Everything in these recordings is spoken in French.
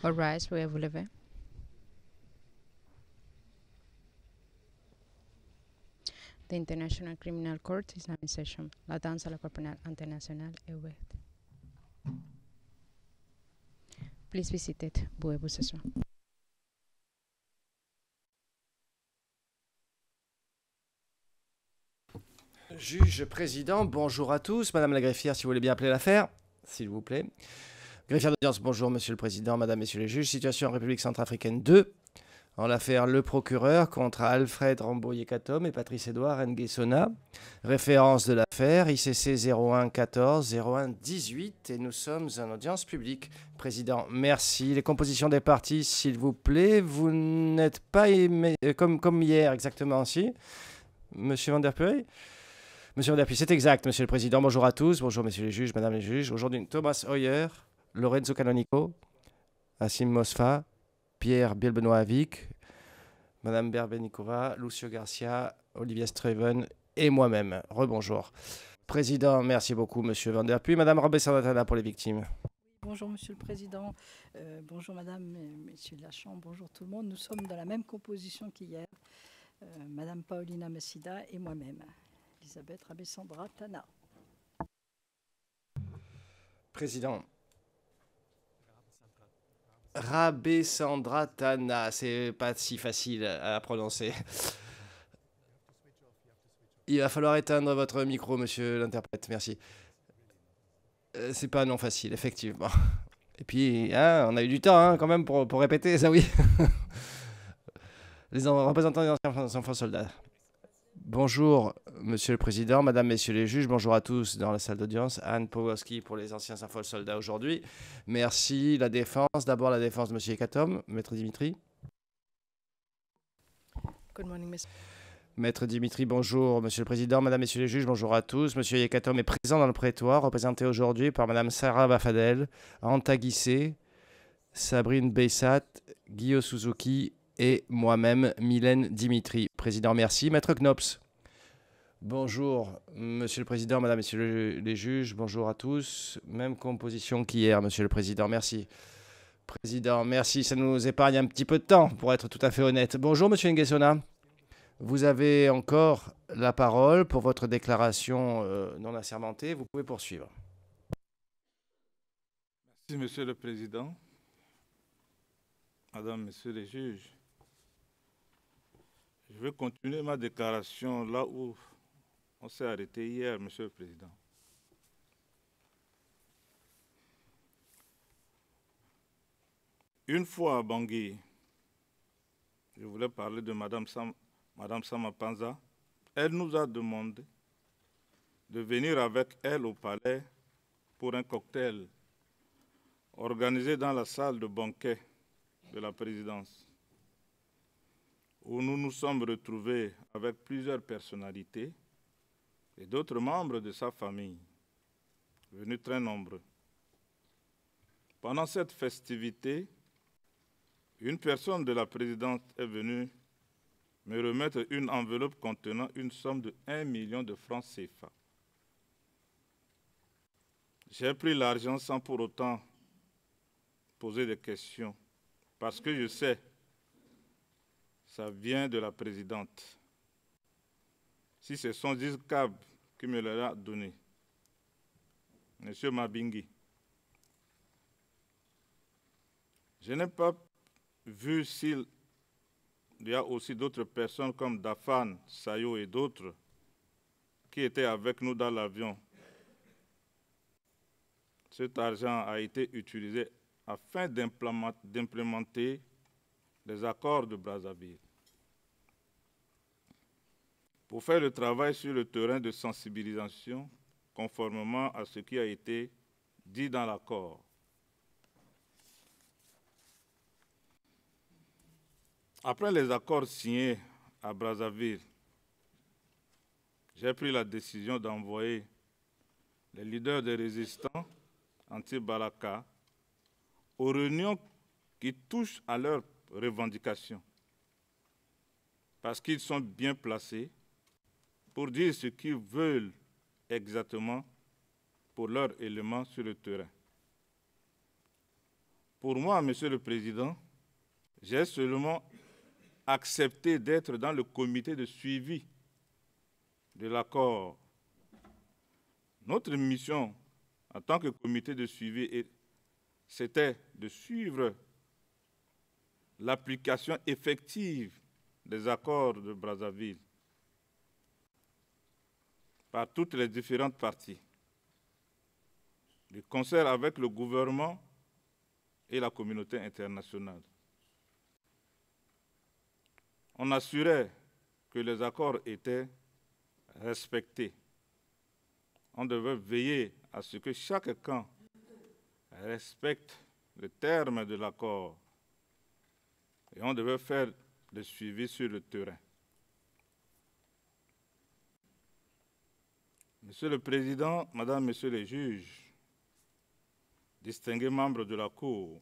All rise, veuillez vous lever. The International Criminal Court is now in session. La danse à la Cour pénale internationale est ouverte. Please be seated. Veuillez vous asseoir. Juge président, bonjour à tous. Madame la greffière, si vous voulez bien appeler l'affaire, s'il vous plaît. Greffière d'audience, bonjour monsieur le président, madame, messieurs les juges. Situation en République centrafricaine 2. En l'affaire Le Procureur contre Alfred Ramboye-Katom et Patrice Edouard Nguessona. Référence de l'affaire ICC 01 14 01 18 et nous sommes en audience publique. Président, merci. Les compositions des parties, s'il vous plaît. Vous n'êtes pas comme hier exactement, si monsieur Van der Puy. Monsieur Van der Puy, c'est exact, monsieur le président. Bonjour à tous. Bonjour messieurs les juges, madame les juges. Aujourd'hui, Thomas Hoyer, Lorenzo Canonico, Assim Mosfa, Pierre Bielbenoit-Avic, madame Berbenikova, Lucio Garcia, Olivier Streven et moi-même. Rebonjour. Président, merci beaucoup, monsieur Van der Puy. Madame Robé-Sandatana pour les victimes. Bonjour Monsieur le Président, bonjour Madame et Messieurs de la Chambre, bonjour tout le monde. Nous sommes dans la même composition qu'hier, Madame Paulina Messida et moi-même, Elisabeth Rabé-Sandra Tana. Président. Rabé-Sandra Tana, c'est pas si facile à prononcer. Il va falloir éteindre votre micro, monsieur l'interprète, merci. C'est pas non facile, effectivement. Et puis, hein, on a eu du temps quand même pour répéter, ça oui. Les représentants des anciens enfants soldats. Bonjour, monsieur le président, madame, messieurs les juges, bonjour à tous dans la salle d'audience. Anne Pawlowski pour les anciens enfants soldats aujourd'hui. Merci, la défense. D'abord la défense de monsieur Katom, maître Dimitri. Good morning, Mr. Maître Dimitri, bonjour. Monsieur le Président, Madame, Messieurs les juges, bonjour à tous. Monsieur Yekatom est présent dans le prétoire, représenté aujourd'hui par Madame Sarah Bafadel, Anta Guissé, Sabrine Bessat, Guillaume Suzuki et moi-même, Mylène Dimitri. Président, merci. Maître Knops. Bonjour, Monsieur le Président, Madame, Messieurs les juges, bonjour à tous. Même composition qu'hier, Monsieur le Président, merci. Président, merci. Ça nous épargne un petit peu de temps, pour être tout à fait honnête. Bonjour, Monsieur Nguessona. Vous avez encore la parole pour votre déclaration non assermentée. Vous pouvez poursuivre. Merci, Monsieur le Président. Madame, Messieurs les juges, je vais continuer ma déclaration là où on s'est arrêté hier, Monsieur le Président. Une fois à Bangui, je voulais parler de Madame Sama Panza. Elle nous a demandé de venir avec elle au palais pour un cocktail organisé dans la salle de banquet de la présidence, où nous nous sommes retrouvés avec plusieurs personnalités et d'autres membres de sa famille, venus très nombreux. Pendant cette festivité, une personne de la présidence est venue me remettre une enveloppe contenant une somme de 1 million de francs CFA. J'ai pris l'argent sans pour autant poser des questions, parce que je sais, ça vient de la présidente. Si ce sont 10 câbles qui me l'a donné, Monsieur Mabingi, je n'ai pas vu s'il y a aussi d'autres personnes comme Dafan, Sayo et d'autres qui étaient avec nous dans l'avion. Cet argent a été utilisé afin d'implémenter les accords de Brazzaville. Pour faire le travail sur le terrain de sensibilisation, conformément à ce qui a été dit dans l'accord. Après les accords signés à Brazzaville, j'ai pris la décision d'envoyer les leaders des résistants anti-Balaka aux réunions qui touchent à leurs revendications, parce qu'ils sont bien placés pour dire ce qu'ils veulent exactement pour leurs éléments sur le terrain. Pour moi, Monsieur le Président, j'ai seulement accepté d'être dans le comité de suivi de l'accord. Notre mission en tant que comité de suivi, c'était de suivre l'application effective des accords de Brazzaville par toutes les différentes parties, de concert avec le gouvernement et la communauté internationale. On assurait que les accords étaient respectés. On devait veiller à ce que chaque camp respecte le terme de l'accord et on devait faire le suivi sur le terrain. Monsieur le Président, Madame, Messieurs les juges, distingués membres de la Cour,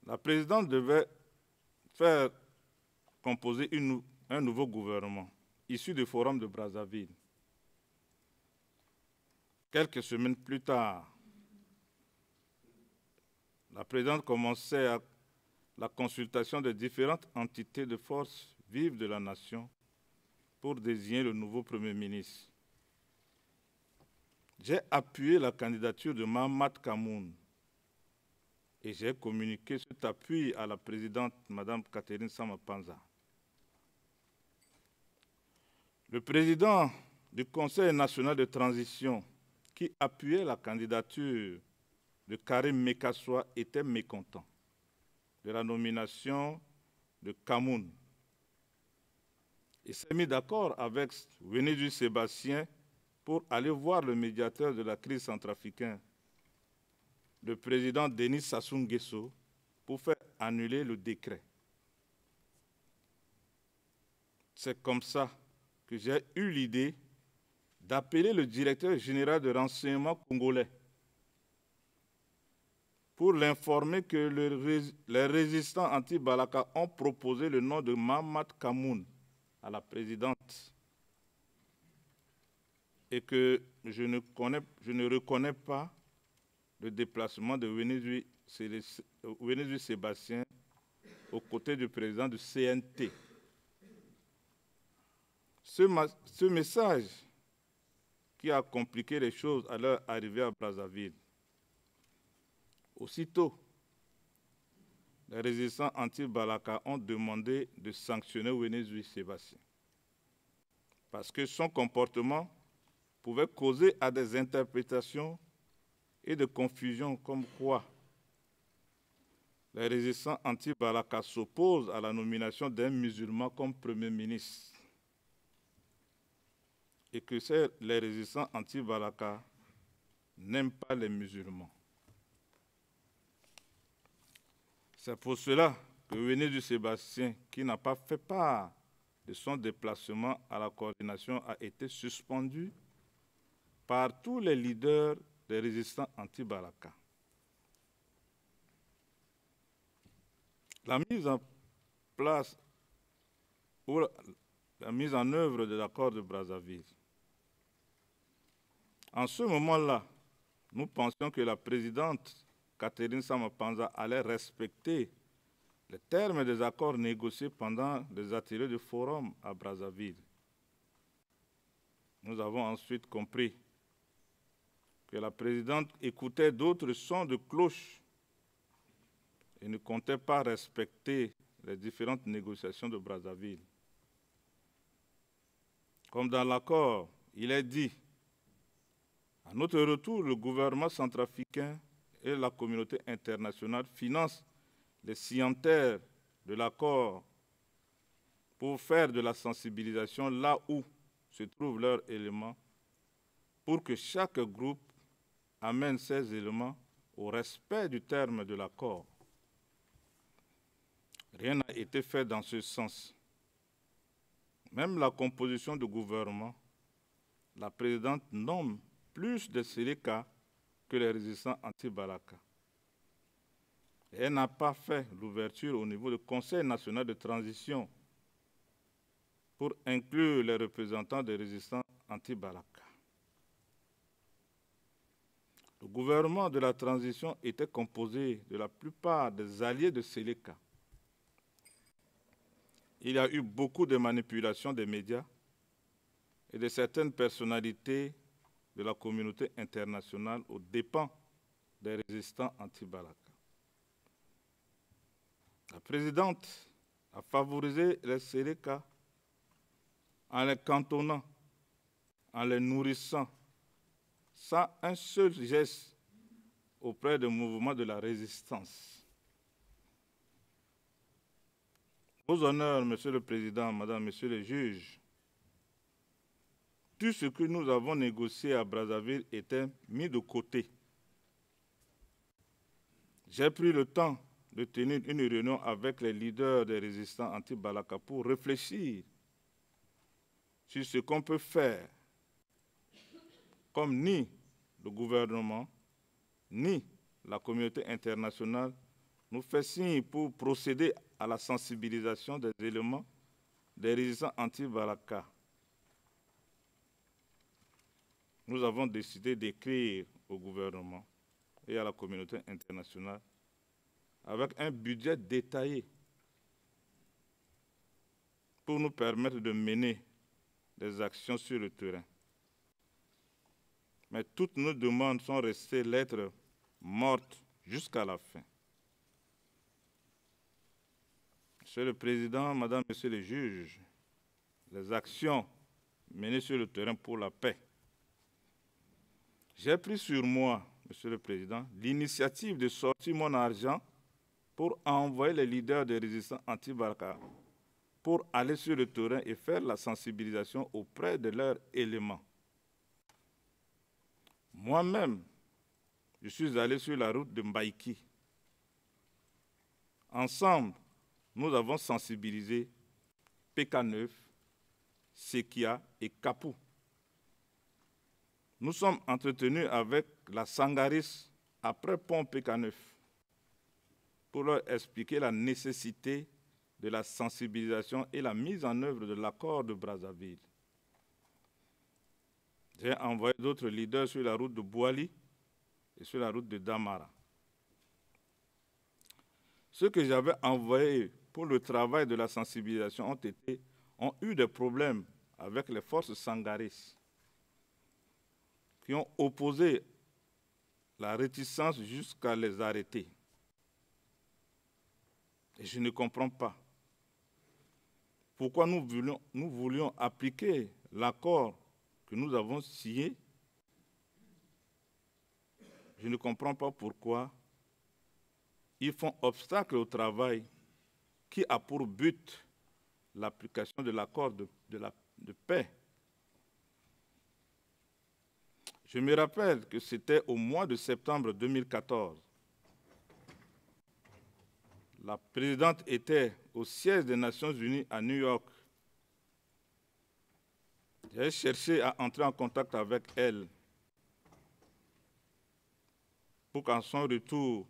la présidente devait faire composer un nouveau gouvernement issu du Forum de Brazzaville. Quelques semaines plus tard, la présidente commençait la consultation des différentes entités de forces vives de la nation pour désigner le nouveau Premier ministre. J'ai appuyé la candidature de Mahamat Kamoun et j'ai communiqué cet appui à la présidente, Mme Catherine Sama-Panza. Le président du Conseil national de transition, qui appuyait la candidature de Karim Mekassoua, était mécontent de la nomination de Kamoun. Il s'est mis d'accord avec Wenezui Sébastien pour aller voir le médiateur de la crise centrafricaine, le président Denis Sassou Nguesso, pour faire annuler le décret. C'est comme ça que j'ai eu l'idée d'appeler le directeur général de renseignement congolais pour l'informer que les résistants anti-Balaka ont proposé le nom de Mahamat Kamoun à la présidente et que je ne reconnais pas le déplacement de Wenezui Sébastien aux côtés du président du CNT. Ce message qui a compliqué les choses à leur arrivée à Brazzaville. Aussitôt, les résistants anti-Balaka ont demandé de sanctionner Wenezui Sébastien parce que son comportement pouvait causer à des interprétations et de confusion comme quoi les résistants anti-Balaka s'opposent à la nomination d'un musulman comme Premier ministre et que les résistants anti-Balaka n'aiment pas les musulmans. C'est pour cela que Wenezui Sébastien, qui n'a pas fait part de son déplacement à la coordination, a été suspendu par tous les leaders des résistants anti-Balaka. La mise en place ou la mise en œuvre de l'accord de Brazzaville. En ce moment-là, nous pensions que la présidente Catherine Sama-Panza allait respecter les termes des accords négociés pendant les ateliers du forum à Brazzaville. Nous avons ensuite compris que la présidente écoutait d'autres sons de cloche et ne comptait pas respecter les différentes négociations de Brazzaville. Comme dans l'accord, il est dit, à notre retour, le gouvernement centrafricain et la communauté internationale financent les signataires de l'accord pour faire de la sensibilisation là où se trouvent leurs éléments, pour que chaque groupe amène ses éléments au respect du terme de l'accord. Rien n'a été fait dans ce sens. Même la composition du gouvernement, la présidente nomme plus de Séléka que les résistants anti-Balaka. Elle n'a pas fait l'ouverture au niveau du Conseil national de transition pour inclure les représentants des résistants anti-Balaka. Le gouvernement de la transition était composé de la plupart des alliés de Séléka. Il y a eu beaucoup de manipulations des médias et de certaines personnalités de la communauté internationale aux dépens des résistants anti-Balaka. La présidente a favorisé les Séléka en les cantonnant, en les nourrissant, sans un seul geste auprès des mouvements de la résistance. Aux honneurs, Monsieur le Président, Madame, Messieurs les juges, tout ce que nous avons négocié à Brazzaville était mis de côté. J'ai pris le temps de tenir une réunion avec les leaders des résistants anti-Balaka pour réfléchir sur ce qu'on peut faire, comme ni le gouvernement, ni la communauté internationale nous fait signe pour procéder à la sensibilisation des éléments des résistants anti-Balaka. Nous avons décidé d'écrire au gouvernement et à la communauté internationale avec un budget détaillé pour nous permettre de mener des actions sur le terrain. Mais toutes nos demandes sont restées lettres mortes jusqu'à la fin. Monsieur le Président, Madame, Messieurs les juges, les actions menées sur le terrain pour la paix. J'ai pris sur moi, Monsieur le Président, l'initiative de sortir mon argent pour envoyer les leaders des résistants anti-Balaka pour aller sur le terrain et faire la sensibilisation auprès de leurs éléments. Moi-même, je suis allé sur la route de Mbaïki. Ensemble, nous avons sensibilisé PK9, Sekia et Kapou. Nous sommes entretenus avec la Sangaris après pont PK9 pour leur expliquer la nécessité de la sensibilisation et la mise en œuvre de l'accord de Brazzaville. J'ai envoyé d'autres leaders sur la route de Bouali et sur la route de Damara. Ceux que j'avais envoyés pour le travail de la sensibilisation ont eu des problèmes avec les forces sangaris qui ont opposé la réticence jusqu'à les arrêter. Et je ne comprends pas pourquoi nous voulions appliquer l'accord que nous avons signé. Je ne comprends pas pourquoi ils font obstacle au travail qui a pour but l'application de l'accord de paix. Je me rappelle que c'était au mois de septembre 2014. La présidente était au siège des Nations Unies à New York. J'ai cherché à entrer en contact avec elle pour qu'en son retour,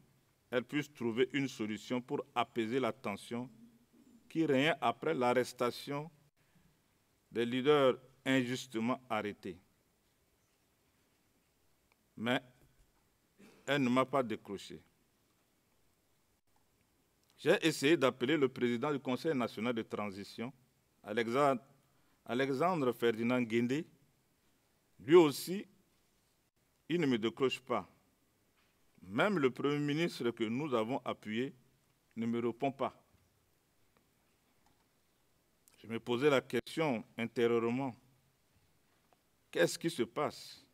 elle puisse trouver une solution pour apaiser la tension qui régnait après l'arrestation des leaders injustement arrêtés. Mais elle ne m'a pas décroché. J'ai essayé d'appeler le président du Conseil national de transition, Alexandre Ferdinand Guindé. Lui aussi, il ne me décroche pas. Même le Premier ministre que nous avons appuyé ne me répond pas. Je me posais la question intérieurement. Qu'est-ce qui se passe?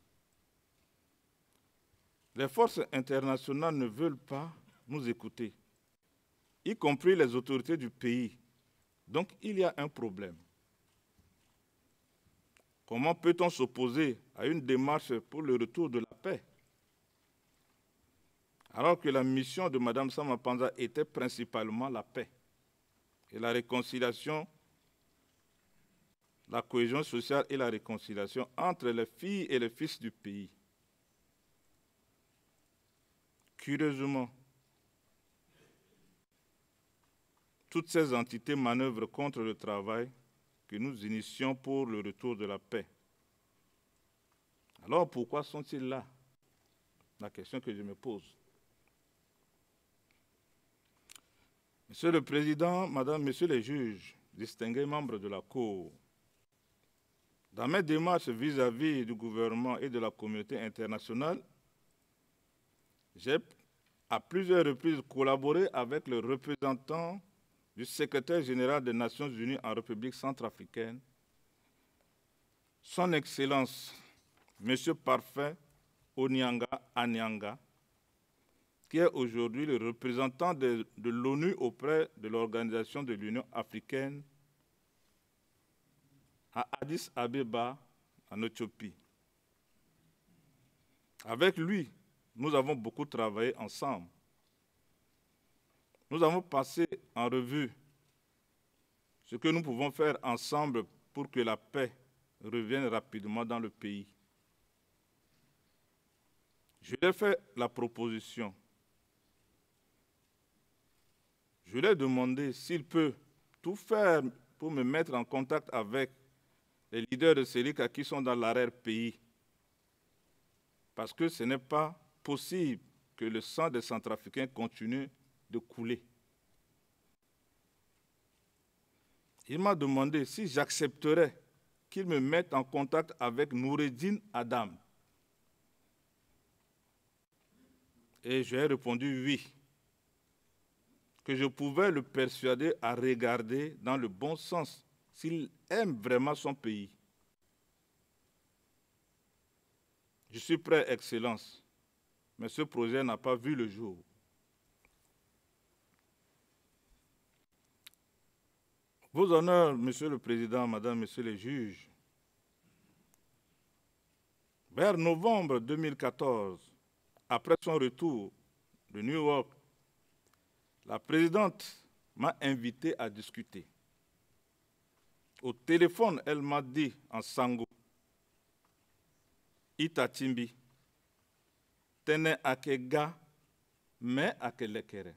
Les forces internationales ne veulent pas nous écouter, y compris les autorités du pays. Donc, il y a un problème. Comment peut-on s'opposer à une démarche pour le retour de la paix, alors que la mission de Mme Sama Panza était principalement la paix et la réconciliation, la cohésion sociale et la réconciliation entre les filles et les fils du pays? Curieusement, toutes ces entités manœuvrent contre le travail que nous initions pour le retour de la paix. Alors pourquoi sont-ils là? la question que je me pose. Monsieur le Président, Madame, Messieurs les juges, distingués membres de la Cour, dans mes démarches vis-à-vis du gouvernement et de la communauté internationale, j'ai à plusieurs reprises collaboré avec le représentant du secrétaire général des Nations Unies en République centrafricaine, Son Excellence, Monsieur Parfait Onyanga Anyanga, qui est aujourd'hui le représentant de l'ONU auprès de l'Organisation de l'Union africaine à Addis Abeba, en Éthiopie. Avec lui, nous avons beaucoup travaillé ensemble. Nous avons passé en revue ce que nous pouvons faire ensemble pour que la paix revienne rapidement dans le pays. Je lui ai fait la proposition. Je lui ai demandé s'il peut tout faire pour me mettre en contact avec les leaders de Selika qui sont dans l'arrière-pays. Parce que ce n'est pas possible que le sang des Centrafricains continue de couler. Il m'a demandé si j'accepterais qu'il me mette en contact avec Noureddine Adam. Et je lui ai répondu oui, que je pouvais le persuader à regarder dans le bon sens s'il aime vraiment son pays. Je suis prêt, Excellence, mais ce projet n'a pas vu le jour. Vos honneurs, Monsieur le Président, Madame, Messieurs les juges, vers novembre 2014, après son retour de New York, la présidente m'a invité à discuter. Au téléphone, elle m'a dit en sango, Itatimbi, tene akega, mais akelekere.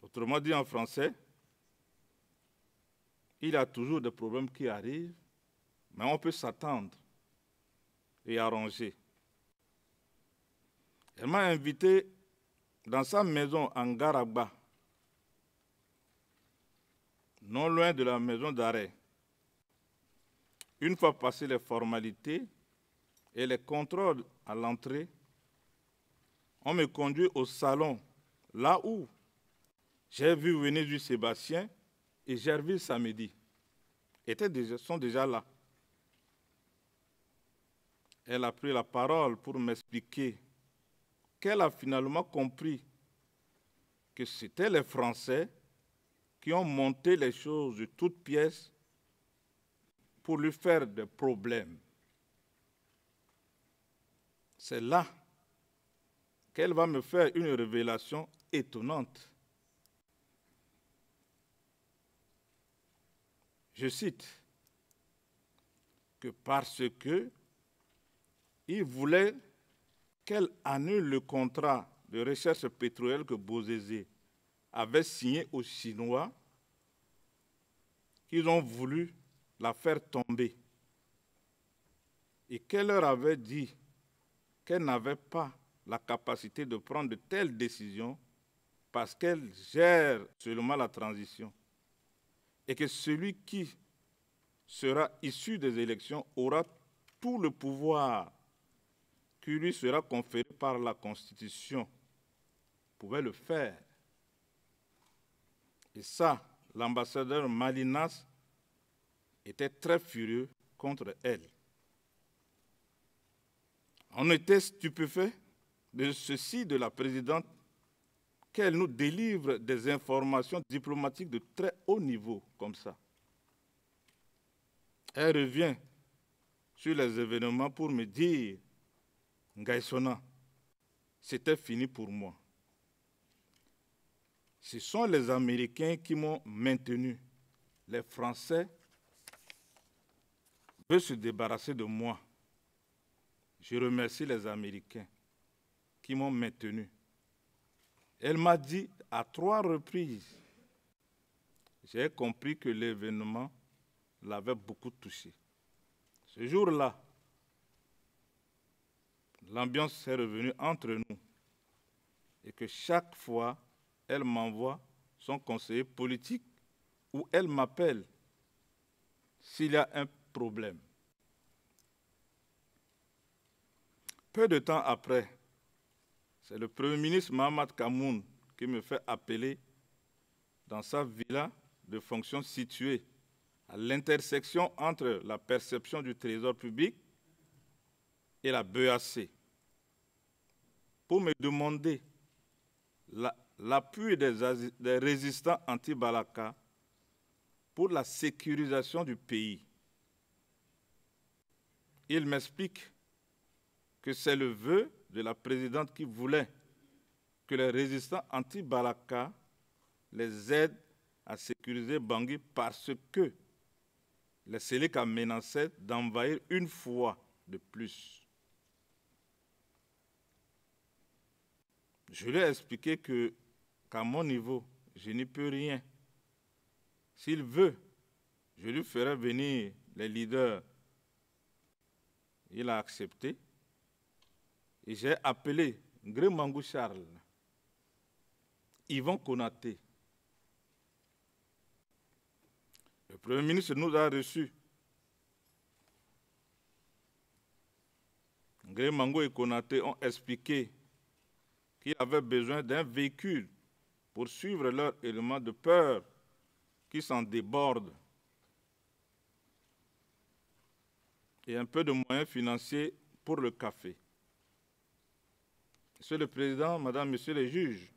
Autrement dit en français, il y a toujours des problèmes qui arrivent, mais on peut s'attendre et arranger. Elle m'a invité dans sa maison en Garagba, non loin de la maison d'arrêt. Une fois passées les formalités et les contrôles à l'entrée, on me conduit au salon, là où j'ai vu venir du Sébastien et Gerville Samedi. Sont déjà là. Elle a pris la parole pour m'expliquer qu'elle a finalement compris que c'était les Français qui ont monté les choses de toutes pièces pour lui faire des problèmes. C'est là qu'elle va me faire une révélation étonnante. Je cite, que parce que il voulait qu'elle annule le contrat de recherche pétrolière que Bozézé avait signé aux Chinois, qu'ils ont voulu la faire tomber et qu'elle leur avait dit qu'elle n'avait pas la capacité de prendre de telles décisions parce qu'elle gère seulement la transition et que celui qui sera issu des élections aura tout le pouvoir qui lui sera conféré par la Constitution, pouvait le faire. Et ça, l'ambassadeur Malinas était très furieux contre elle. On était stupéfait de ceci de la présidente, qu'elle nous délivre des informations diplomatiques de très haut niveau, comme ça. Elle revient sur les événements pour me dire, Ngaïsona, c'était fini pour moi. Ce sont les Américains qui m'ont maintenu. Les Français veulent se débarrasser de moi. Je remercie les Américains qui m'ont maintenu. Elle m'a dit à 3 reprises, j'ai compris que l'événement l'avait beaucoup touché. Ce jour-là, l'ambiance est revenue entre nous et que chaque fois, elle m'envoie son conseiller politique ou elle m'appelle s'il y a un problème. Peu de temps après, c'est le Premier ministre Mahamat Kamoun qui me fait appeler dans sa villa de fonction située à l'intersection entre la perception du trésor public et la BEAC pour me demander l'appui des résistants anti-Balaka pour la sécurisation du pays. Il m'explique que c'est le vœu de la présidente qui voulait que les résistants anti-Balaka les aident à sécuriser Bangui parce que les Séléka menaçaient d'envahir une fois de plus. Je lui ai expliqué qu'à mon niveau, je n'y peux rien. S'il veut, je lui ferai venir les leaders. Il a accepté. Et j'ai appelé Gré Mangou Charles, Yvan Konaté. Le Premier ministre nous a reçus. Gré Mangou et Konaté ont expliqué qu'ils avaient besoin d'un véhicule pour suivre leur élément de peur qui s'en déborde et un peu de moyens financiers pour le café. Monsieur le Président, Madame, Messieurs les juges,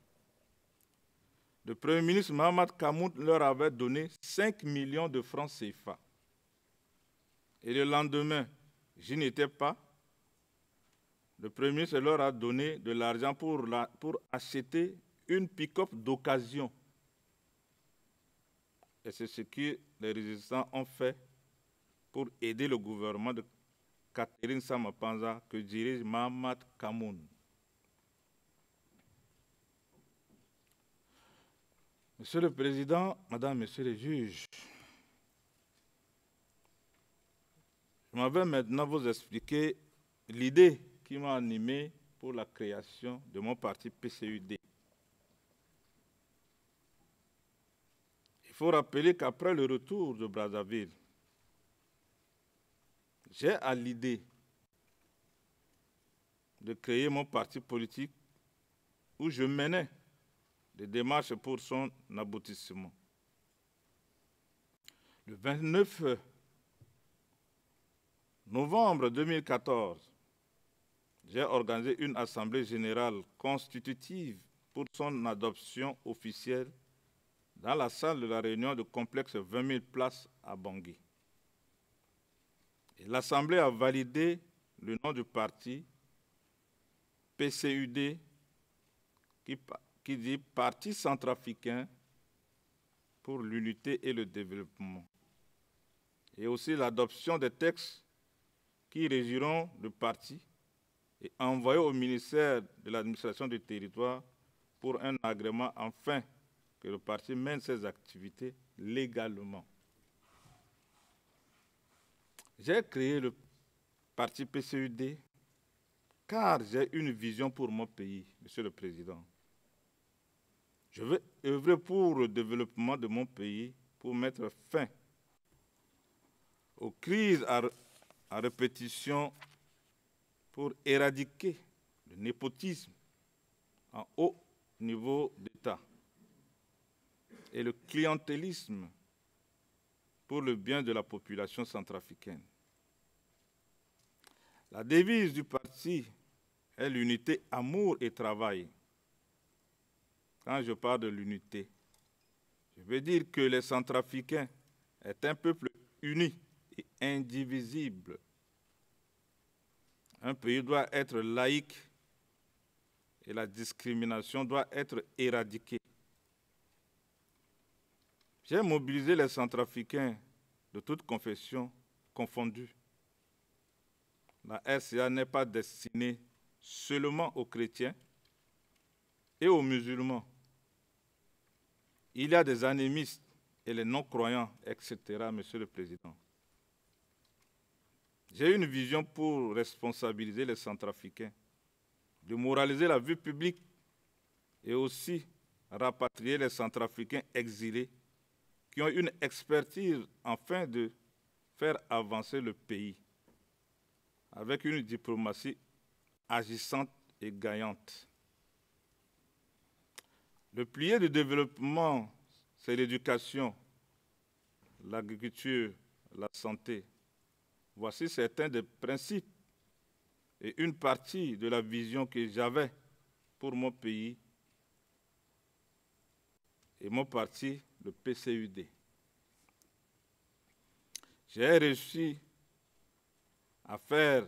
le Premier ministre Mahamat Kamoun leur avait donné 5 millions de francs CFA. Et le lendemain, je n'étais pas. Le Premier ministre leur a donné de l'argent pour acheter une pick-up d'occasion. Et c'est ce que les résistants ont fait pour aider le gouvernement de Catherine Samapanza que dirige Mahamat Kamoun. Monsieur le Président, Madame, Messieurs les juges, je m'en vais maintenant vous expliquer l'idée qui m'a animé pour la création de mon parti PCUD. Il faut rappeler qu'après le retour de Brazzaville, j'ai à l'idée de créer mon parti politique où je menais des démarches pour son aboutissement. Le 29 novembre 2014, j'ai organisé une assemblée générale constitutive pour son adoption officielle dans la salle de la réunion du complexe 20 000 places à Bangui. L'Assemblée a validé le nom du parti PCUD qui dit Parti centrafricain pour l'unité et le développement. Et aussi l'adoption des textes qui régiront le parti et envoyés au ministère de l'administration du territoire pour un agrément afin que le parti mène ses activités légalement. J'ai créé le parti PCUD car j'ai une vision pour mon pays, Monsieur le Président. Je veux œuvrer pour le développement de mon pays, pour mettre fin aux crises à répétition, pour éradiquer le népotisme en haut niveau d'État et le clientélisme pour le bien de la population centrafricaine. La devise du parti est l'unité, amour et travail. Quand je parle de l'unité, je veux dire que les Centrafricains est un peuple uni et indivisible. Un pays doit être laïque et la discrimination doit être éradiquée. J'ai mobilisé les Centrafricains de toutes confessions confondues. La RCA n'est pas destinée seulement aux chrétiens et aux musulmans. Il y a des animistes et les non-croyants, etc., Monsieur le Président. J'ai une vision pour responsabiliser les Centrafricains de moraliser la vie publique et aussi rapatrier les Centrafricains exilés qui ont une expertise afin de faire avancer le pays avec une diplomatie agissante et gagnante. Le pilier du développement, c'est l'éducation, l'agriculture, la santé. Voici certains des principes et une partie de la vision que j'avais pour mon pays et mon parti, le PCUD. J'ai réussi à faire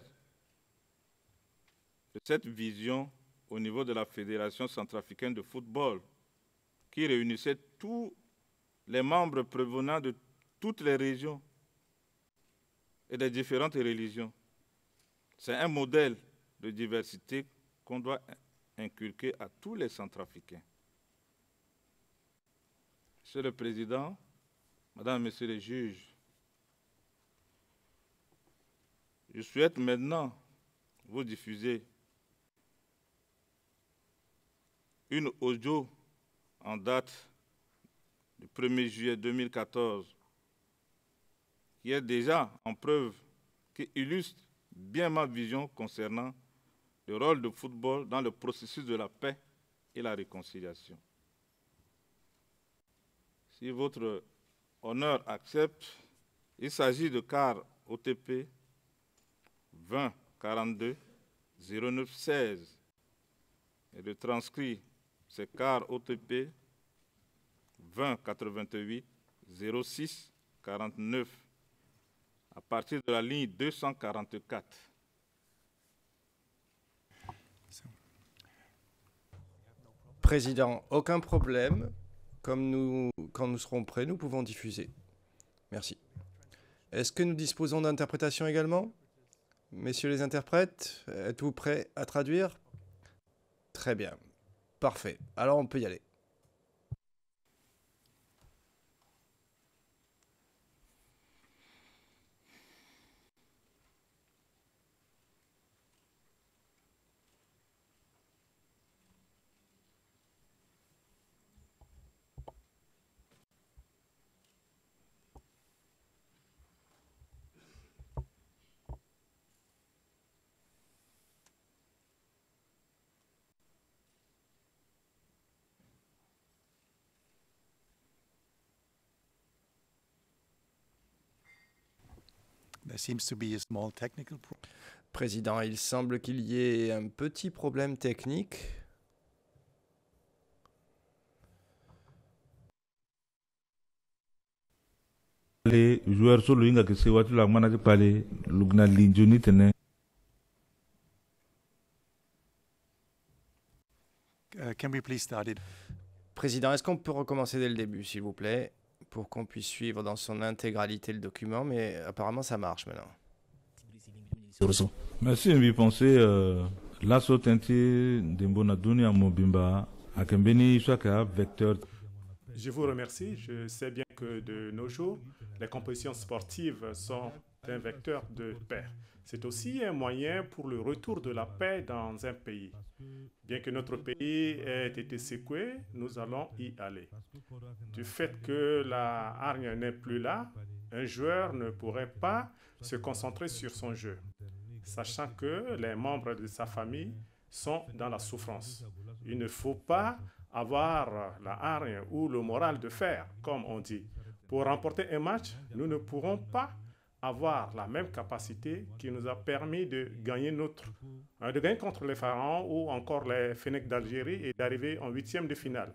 de cette vision au niveau de la Fédération centrafricaine de football, qui réunissait tous les membres provenant de toutes les régions et des différentes religions. C'est un modèle de diversité qu'on doit inculquer à tous les Centrafricains. Monsieur le Président, Madame, Messieurs les juges, je souhaite maintenant vous diffuser une audio en date du 1er juillet 2014 qui est déjà en preuve, qui illustre bien ma vision concernant le rôle du football dans le processus de la paix et la réconciliation. Si votre honneur accepte, il s'agit de CAR OTP 20 42 09 16 et de transcrit c'est CAR OTP 20 88 06 49 à partir de la ligne 244. Président, aucun problème. Quand nous serons prêts, nous pouvons diffuser. Merci. Est-ce que nous disposons d'interprétation également? Messieurs les interprètes, êtes-vous prêts à traduire? Très bien. Parfait. Alors on peut y aller. There seems to be a small technical problem. Président, il semble qu'il y ait un petit problème technique. Les joueurs sont le que c'est what la manager parler lugna linjoni tene. Can we please start it? Président, est-ce qu'on peut recommencer dès le début, s'il vous plaît, pour qu'on puisse suivre dans son intégralité le document, mais apparemment ça marche maintenant. Merci de penser la sautantie d'Embona Duni à Mobimba à Kembeni chaque vecteur. Je vous remercie. Je sais bien que de nos jours, les compétitions sportives sont un vecteur de paix. C'est aussi un moyen pour le retour de la paix dans un pays. Bien que notre pays ait été secoué, nous allons y aller. Du fait que la hargne n'est plus là, un joueur ne pourrait pas se concentrer sur son jeu, sachant que les membres de sa famille sont dans la souffrance. Il ne faut pas avoir la hargne ou le moral de fer, comme on dit. Pour remporter un match, nous ne pourrons pas avoir la même capacité qui nous a permis de gagner contre les Pharaons ou encore les Fennecs d'Algérie et d'arriver en 8e de finale.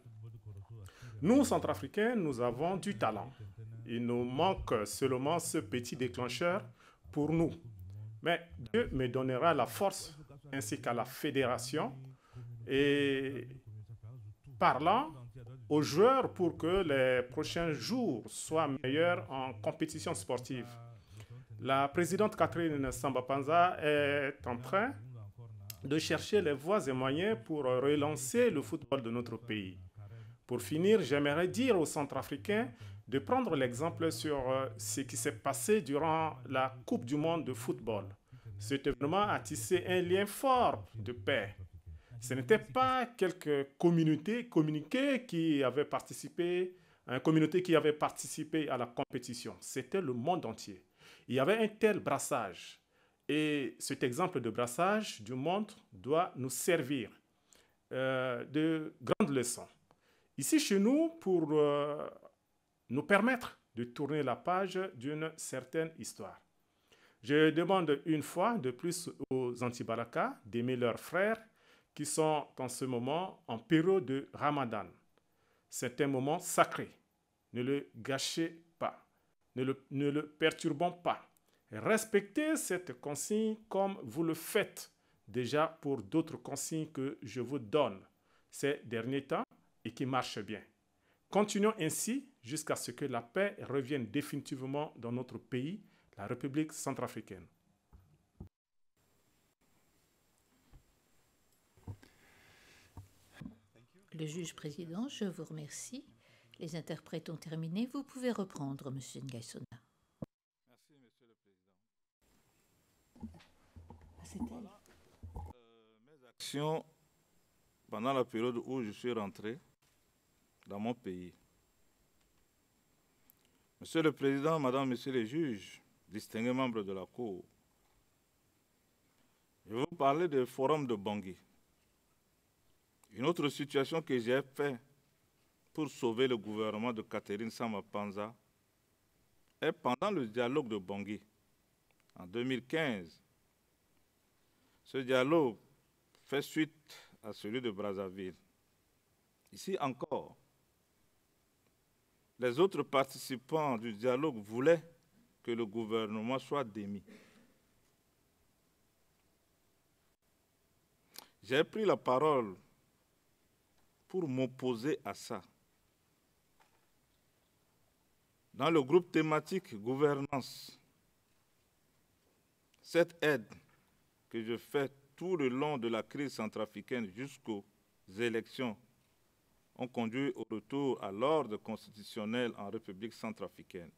Nous, Centrafricains, nous avons du talent. Il nous manque seulement ce petit déclencheur pour nous. Mais Dieu me donnera la force ainsi qu'à la fédération et parlant aux joueurs pour que les prochains jours soient meilleurs en compétition sportive. La présidente Catherine Samba-Panza est en train de chercher les voies et moyens pour relancer le football de notre pays. Pour finir, j'aimerais dire aux Centrafricains de prendre l'exemple sur ce qui s'est passé durant la Coupe du monde de football. Cet événement a tissé un lien fort de paix. Ce n'était pas quelques communiqués qui avaient participé, une communauté qui avait participé à la compétition. C'était le monde entier. Il y avait un tel brassage. Et cet exemple de brassage du monde doit nous servir de grandes leçons. Ici, chez nous, pour nous permettre de tourner la page d'une certaine histoire. Je demande une fois de plus aux Anti-Balaka d'aimer leurs frères qui sont en ce moment en période de Ramadan. C'est un moment sacré. Ne le gâchez pas. Ne le perturbons pas. Respectez cette consigne comme vous le faites déjà pour d'autres consignes que je vous donne ces derniers temps et qui marchent bien. Continuons ainsi jusqu'à ce que la paix revienne définitivement dans notre pays, la République centrafricaine. Le juge président, je vous remercie. Les interprètes ont terminé. Vous pouvez reprendre, Monsieur Ngaïsona. Merci, Monsieur le Président. Mes actions pendant la période où je suis rentré dans mon pays. Monsieur le Président, Madame, Messieurs les juges, distingués membres de la Cour, je vais vous parler du forum de Bangui. Une autre situation que j'ai faite pour sauver le gouvernement de Catherine Samba-Panza est pendant le dialogue de Bangui en 2015. Ce dialogue fait suite à celui de Brazzaville. Ici encore, les autres participants du dialogue voulaient que le gouvernement soit démis. J'ai pris la parole pour m'opposer à ça. Dans le groupe thématique gouvernance, cette aide que je fais tout le long de la crise centrafricaine jusqu'aux élections ont conduit au retour à l'ordre constitutionnel en République centrafricaine.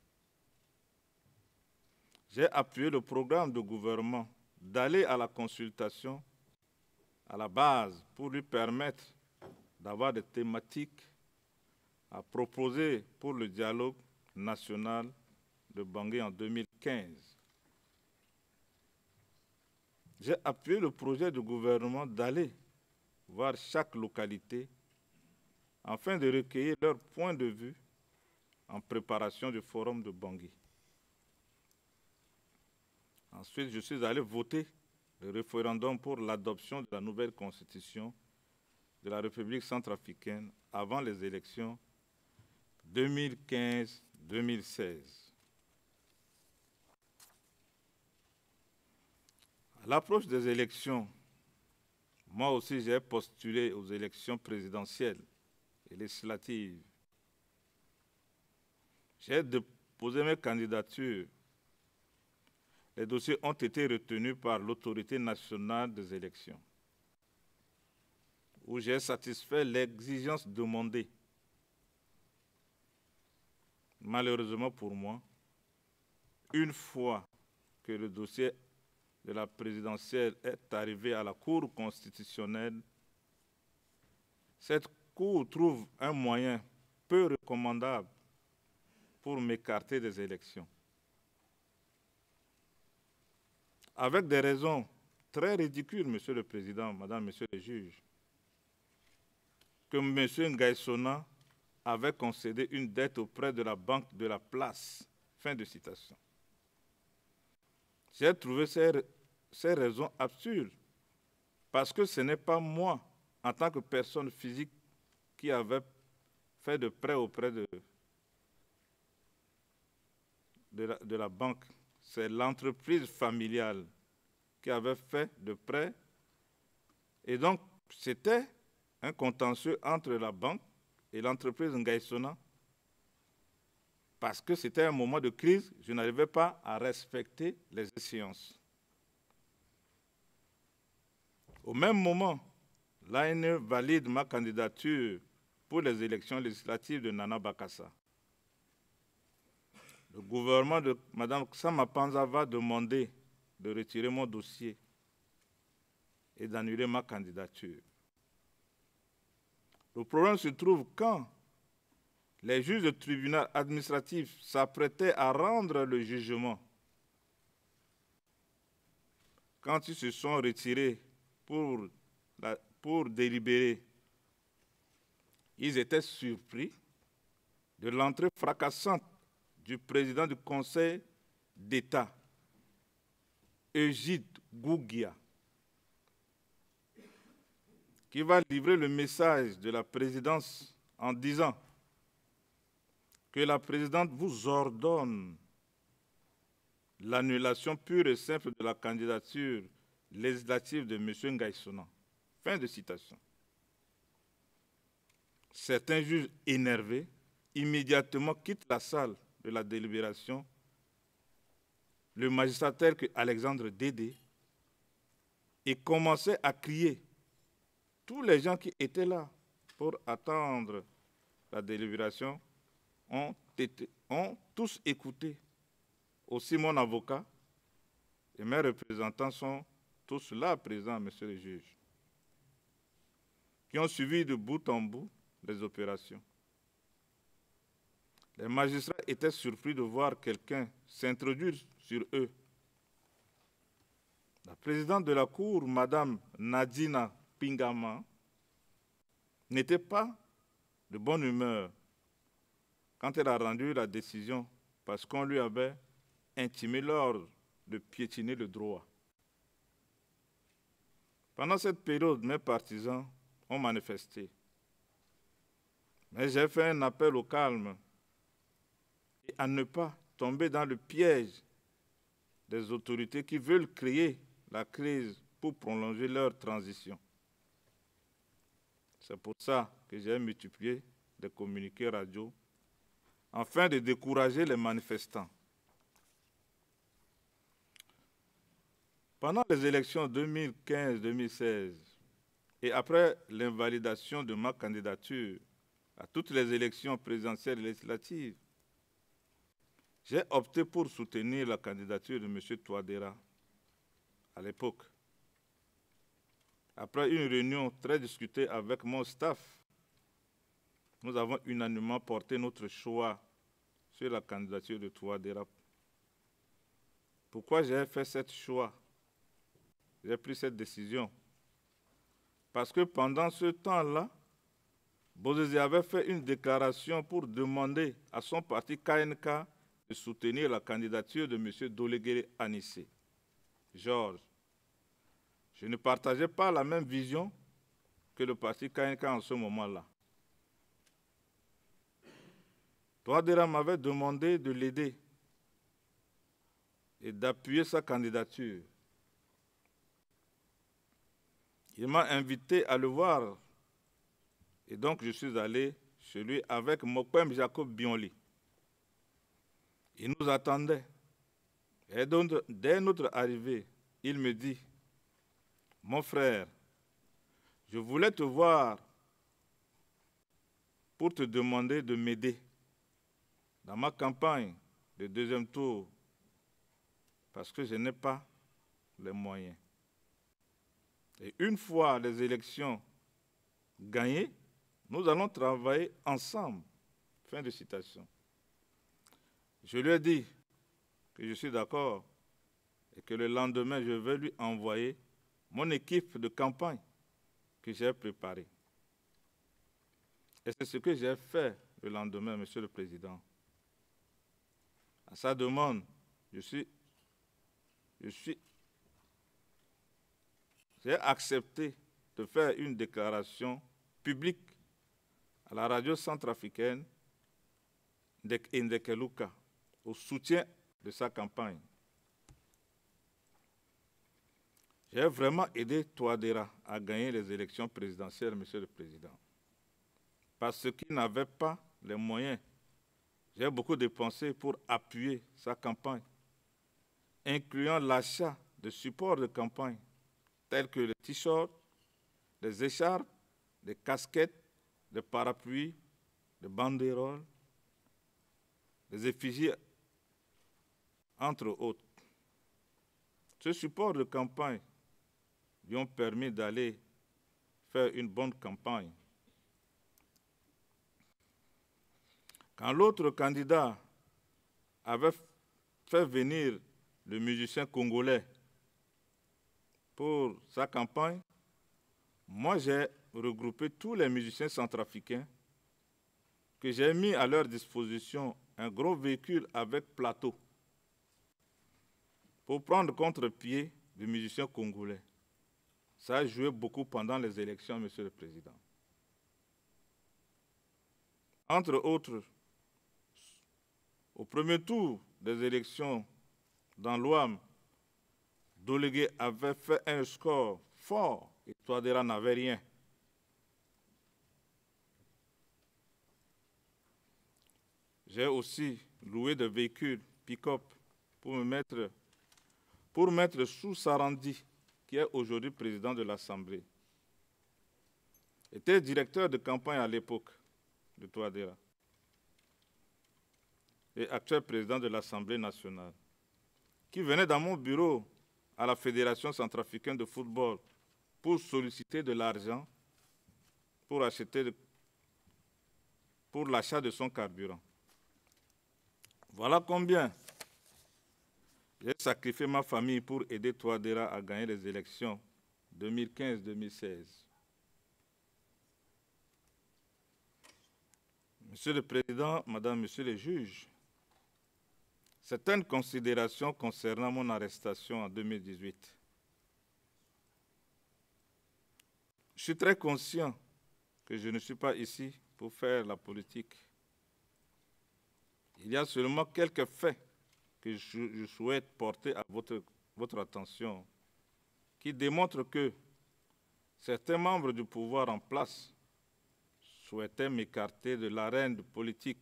J'ai appuyé le programme de gouvernement d'aller à la consultation à la base pour lui permettre d'avoir des thématiques à proposer pour le dialogue national de Bangui en 2015. J'ai appuyé le projet du gouvernement d'aller voir chaque localité afin de recueillir leur point de vue en préparation du forum de Bangui. Ensuite, je suis allé voter le référendum pour l'adoption de la nouvelle constitution de la République centrafricaine avant les élections 2015-2016. À l'approche des élections, moi aussi j'ai postulé aux élections présidentielles et législatives. J'ai déposé mes candidatures. Les dossiers ont été retenus par l'autorité nationale des élections, où j'ai satisfait l'exigence demandée. Malheureusement pour moi, une fois que le dossier de la présidentielle est arrivé à la Cour constitutionnelle, cette Cour trouve un moyen peu recommandable pour m'écarter des élections. Avec des raisons très ridicules, Monsieur le Président, Madame, Messieurs les juges, que M. Ngaïsona avait concédé une dette auprès de la Banque de la Place. Fin de citation. J'ai trouvé ces raisons absurdes parce que ce n'est pas moi, en tant que personne physique, qui avait fait de prêt auprès de la banque. C'est l'entreprise familiale qui avait fait de prêt. Et donc, c'était un contentieux entre la banque et l'entreprise Ngaïsona. Parce que c'était un moment de crise, je n'arrivais pas à respecter les échéances. Au même moment, l'ANE valide ma candidature pour les élections législatives de Nana Bakassa. Le gouvernement de Mme Sama Panza va demander de retirer mon dossier et d'annuler ma candidature. Le problème se trouve quand les juges du tribunal administratif s'apprêtaient à rendre le jugement. Quand ils se sont retirés pour délibérer, ils étaient surpris de l'entrée fracassante du président du Conseil d'État, Egide Gougia, qui va livrer le message de la présidence en disant que la présidente vous ordonne l'annulation pure et simple de la candidature législative de M. Ngaïsona. Fin de citation. Certains juges énervés immédiatement quittent la salle de la délibération. Le magistrat tel que Alexandre Dédé et commençait à crier. Tous les gens qui étaient là pour attendre la délibération ont tous écouté. Aussi mon avocat et mes représentants sont tous là présents, monsieur le juge, qui ont suivi de bout en bout les opérations. Les magistrats étaient surpris de voir quelqu'un s'introduire sur eux. La présidente de la Cour, Mme Nadina Pingama, n'était pas de bonne humeur quand elle a rendu la décision parce qu'on lui avait intimé l'ordre de piétiner le droit. Pendant cette période, mes partisans ont manifesté. Mais j'ai fait un appel au calme et à ne pas tomber dans le piège des autorités qui veulent créer la crise pour prolonger leur transition. C'est pour ça que j'ai multiplié des communiqués radio afin de décourager les manifestants. Pendant les élections 2015-2016 et après l'invalidation de ma candidature à toutes les élections présidentielles et législatives, j'ai opté pour soutenir la candidature de M. Touadéra à l'époque. Après une réunion très discutée avec mon staff, nous avons unanimement porté notre choix sur la candidature de Touadéra. Pourquoi j'ai fait ce choix? J'ai pris cette décision parce que pendant ce temps-là, Bozizé avait fait une déclaration pour demander à son parti KNK de soutenir la candidature de M. Dolégué Anissé. Georges, je ne partageais pas la même vision que le parti KNK en ce moment-là. Touadéra m'avait demandé de l'aider et d'appuyer sa candidature. Il m'a invité à le voir et donc je suis allé chez lui avec Mokwem Jacob Bionli. Il nous attendait et donc, dès notre arrivée, il me dit « Mon frère, je voulais te voir pour te demander de m'aider dans ma campagne de deuxième tour parce que je n'ai pas les moyens. Et une fois les élections gagnées, nous allons travailler ensemble. » Fin de citation. Je lui ai dit que je suis d'accord et que le lendemain, je vais lui envoyer mon équipe de campagne que j'ai préparée. Et c'est ce que j'ai fait le lendemain, Monsieur le Président. À sa demande, j'ai accepté de faire une déclaration publique à la radio centrafricaine Ndekeluka au soutien de sa campagne. J'ai vraiment aidé Touadéra à gagner les élections présidentielles, Monsieur le Président, parce qu'il n'avait pas les moyens. J'ai beaucoup dépensé pour appuyer sa campagne, incluant l'achat de supports de campagne, tels que les t-shirts, les écharpes, des casquettes, des parapluies, des banderoles, des effigies, entre autres. Ce support de campagne lui ont permis d'aller faire une bonne campagne Quand l'autre candidat avait fait venir le musicien congolais pour sa campagne, moi j'ai regroupé tous les musiciens centrafricains que j'ai mis à leur disposition un gros véhicule avec plateau pour prendre contre-pied du musicien congolais. Ça a joué beaucoup pendant les élections, Monsieur le Président. Entre autres, au premier tour des élections dans l'Ouam, Dolégué avait fait un score fort et Touadéra n'avait rien. J'ai aussi loué des véhicules pick-up pour mettre sous Sarandi, qui est aujourd'hui président de l'Assemblée. Était directeur de campagne à l'époque de Touadéra et actuel président de l'Assemblée nationale, qui venait dans mon bureau à la Fédération centrafricaine de football pour solliciter de l'argent pour l'achat de son carburant. Voilà combien j'ai sacrifié ma famille pour aider Touadéra à gagner les élections 2015-2016. Monsieur le Président, Madame, Monsieur les juges, certaines considérations concernant mon arrestation en 2018. Je suis très conscient que je ne suis pas ici pour faire la politique. Il y a seulement quelques faits que je souhaite porter à votre attention, qui démontrent que certains membres du pouvoir en place souhaitaient m'écarter de l'arène politique.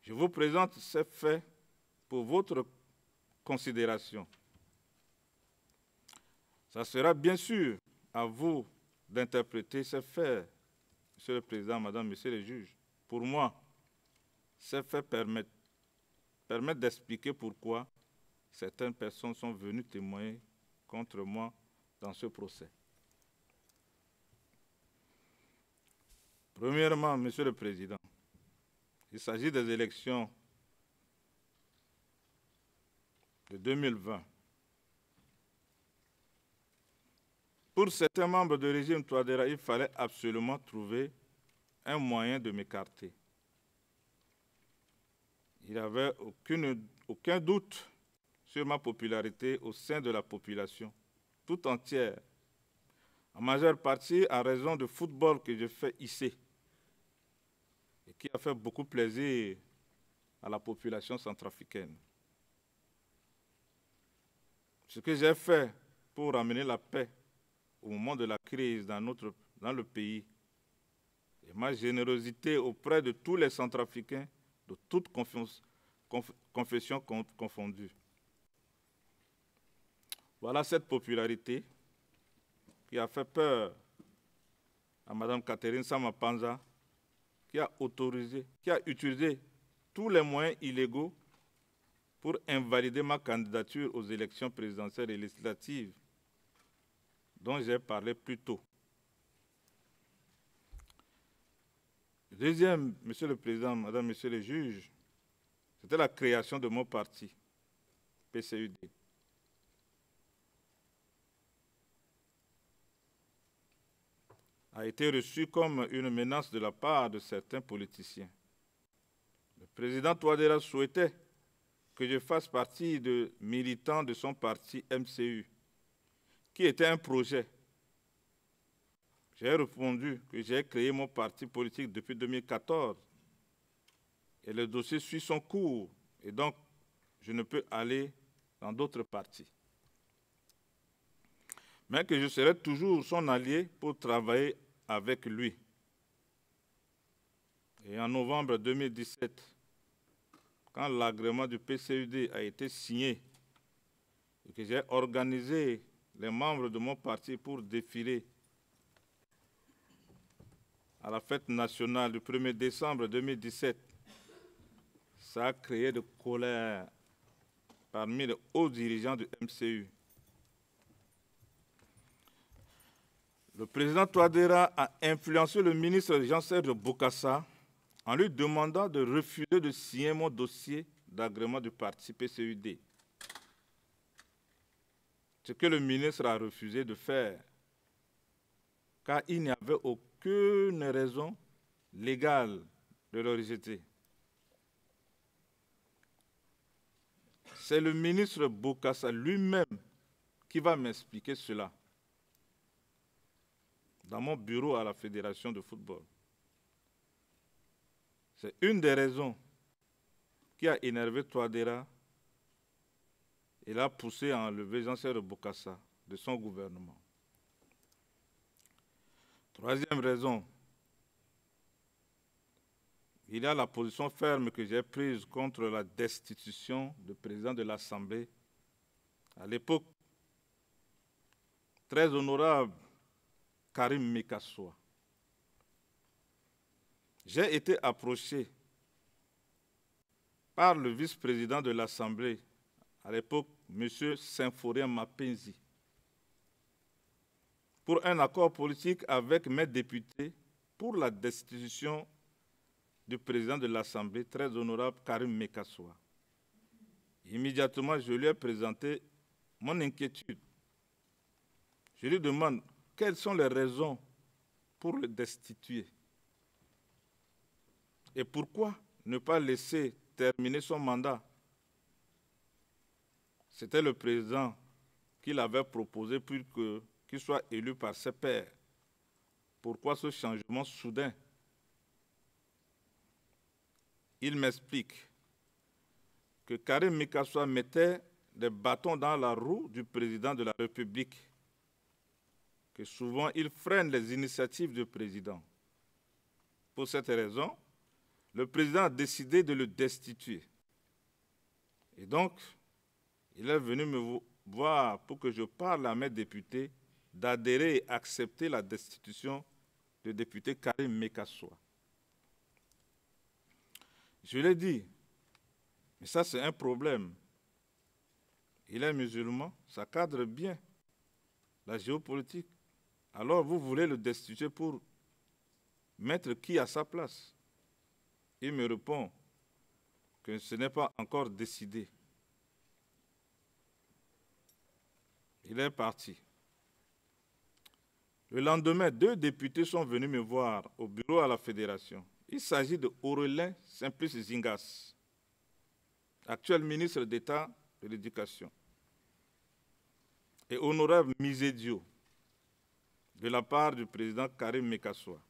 Je vous présente ces faits pour votre considération. Ça sera bien sûr à vous d'interpréter ces faits, Monsieur le Président, Madame, Messieurs les juges. Pour moi, ces faits permettent d'expliquer pourquoi certaines personnes sont venues témoigner contre moi dans ce procès. Premièrement, Monsieur le Président, il s'agit des élections de 2020. Pour certains membres du régime Touadéra, il fallait absolument trouver un moyen de m'écarter. Il n'y avait aucun doute sur ma popularité au sein de la population tout entière, en majeure partie en raison du football que je fais ici et qui a fait beaucoup plaisir à la population centrafricaine. Ce que j'ai fait pour amener la paix au moment de la crise dans le pays et ma générosité auprès de tous les Centrafricains de toutes confessions confondues. Voilà cette popularité qui a fait peur à Mme Catherine Samapanza, qui a utilisé tous les moyens illégaux pour invalider ma candidature aux élections présidentielles et législatives dont j'ai parlé plus tôt. Deuxième, Monsieur le Président, Madame, Messieurs les juges, c'était la création de mon parti, PCUD. A été reçu comme une menace de la part de certains politiciens. Le président Touadéra souhaitait que je fasse partie de militants de son parti MCU, qui était un projet. J'ai répondu que j'ai créé mon parti politique depuis 2014 et le dossier suit son cours et donc je ne peux aller dans d'autres partis. Mais que je serai toujours son allié pour travailler avec lui. Et en novembre 2017, quand l'agrément du PCUD a été signé et que j'ai organisé les membres de mon parti pour défiler à la fête nationale du 1er décembre 2017, ça a créé de colère parmi les hauts dirigeants du MCU. Le président Touadéra a influencé le ministre Jean-Serge Bokassa en lui demandant de refuser de signer mon dossier d'agrément du parti PCUD. Ce que le ministre a refusé de faire, car il n'y avait aucune raison légale de le rejeter. C'est le ministre Bokassa lui-même qui va m'expliquer cela dans mon bureau à la Fédération de football. C'est une des raisons qui a énervé Touadéra et l'a poussé à enlever Jean-Serge Bokassa de son gouvernement. Troisième raison, il y a la position ferme que j'ai prise contre la destitution du président de l'Assemblée. À l'époque, très honorable Karim Mekassoua. J'ai été approché par le vice-président de l'Assemblée, à l'époque, M. Symphorien Mapenzi, pour un accord politique avec mes députés pour la destitution du président de l'Assemblée, très honorable Karim Mekassoua. Immédiatement, je lui ai présenté mon inquiétude. Je lui demande quelles sont les raisons pour le destituer et pourquoi ne pas laisser terminer son mandat. C'était le président qui l'avait proposé pour qu'il soit élu par ses pairs. Pourquoi ce changement soudain? Il m'explique que Karim Mekassoua mettait des bâtons dans la roue du président de la République, que souvent il freine les initiatives du président. Pour cette raison, le président a décidé de le destituer. Et donc, il est venu me voir pour que je parle à mes députés d'adhérer et accepter la destitution du député Karim Mekassoua. Je l'ai dit, mais ça c'est un problème. Il est musulman, ça cadre bien la géopolitique. Alors vous voulez le destituer pour mettre qui à sa place? Il me répond que ce n'est pas encore décidé. Il est parti. Le lendemain, 2 députés sont venus me voir au bureau à la Fédération. Il s'agit de Aurélien Simplice Zingas, actuel ministre d'État de l'Éducation, et honorable Misédio, de la part du président Karim Mekassoua.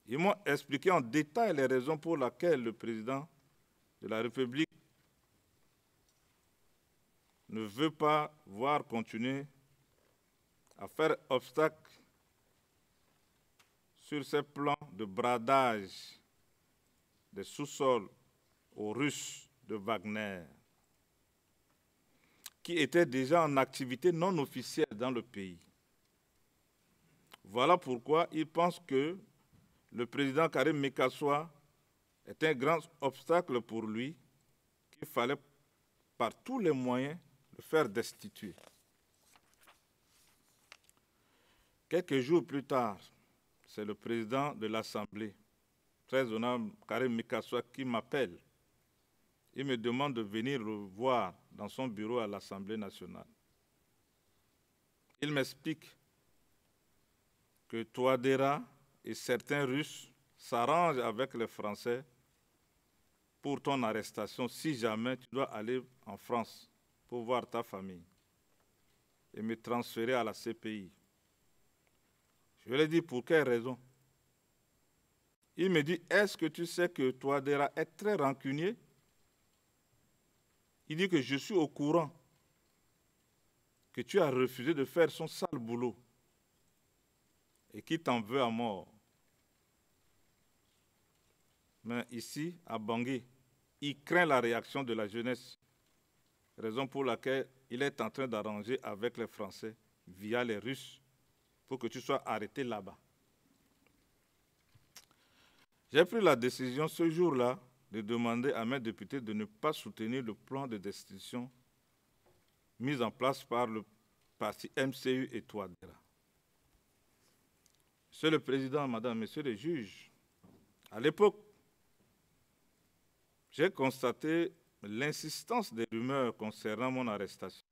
Ils m'ont expliqué en détail les raisons pour lesquelles le président de la République ne veut pas voir continuer à faire obstacle sur ces plans de bradage des sous-sols aux Russes de Wagner, qui étaient déjà en activité non officielle dans le pays. Voilà pourquoi ils pensent que le président Karim Mekassoua est un grand obstacle pour lui, qu'il fallait par tous les moyens le faire destituer. Quelques jours plus tard, c'est le président de l'Assemblée, très honorable Karim Mekassoua, qui m'appelle. Il me demande de venir le voir dans son bureau à l'Assemblée nationale. Il m'explique que Touadéra et certains Russes s'arrangent avec les Français pour ton arrestation si jamais tu dois aller en France pour voir ta famille et me transférer à la CPI. Je lui ai dit pour quelle raison. Il me dit, est-ce que tu sais que Touadéra est très rancunier? Il dit que je suis au courant que tu as refusé de faire son sale boulot et qu'il t'en veut à mort. Mais ici, à Bangui, il craint la réaction de la jeunesse, raison pour laquelle il est en train d'arranger avec les Français via les Russes pour que tu sois arrêté là-bas. J'ai pris la décision ce jour-là de demander à mes députés de ne pas soutenir le plan de destitution mis en place par le parti MCU et Touadéra. Monsieur le Président, Madame, Messieurs les juges, À l'époque, j'ai constaté l'insistance des rumeurs concernant mon arrestation.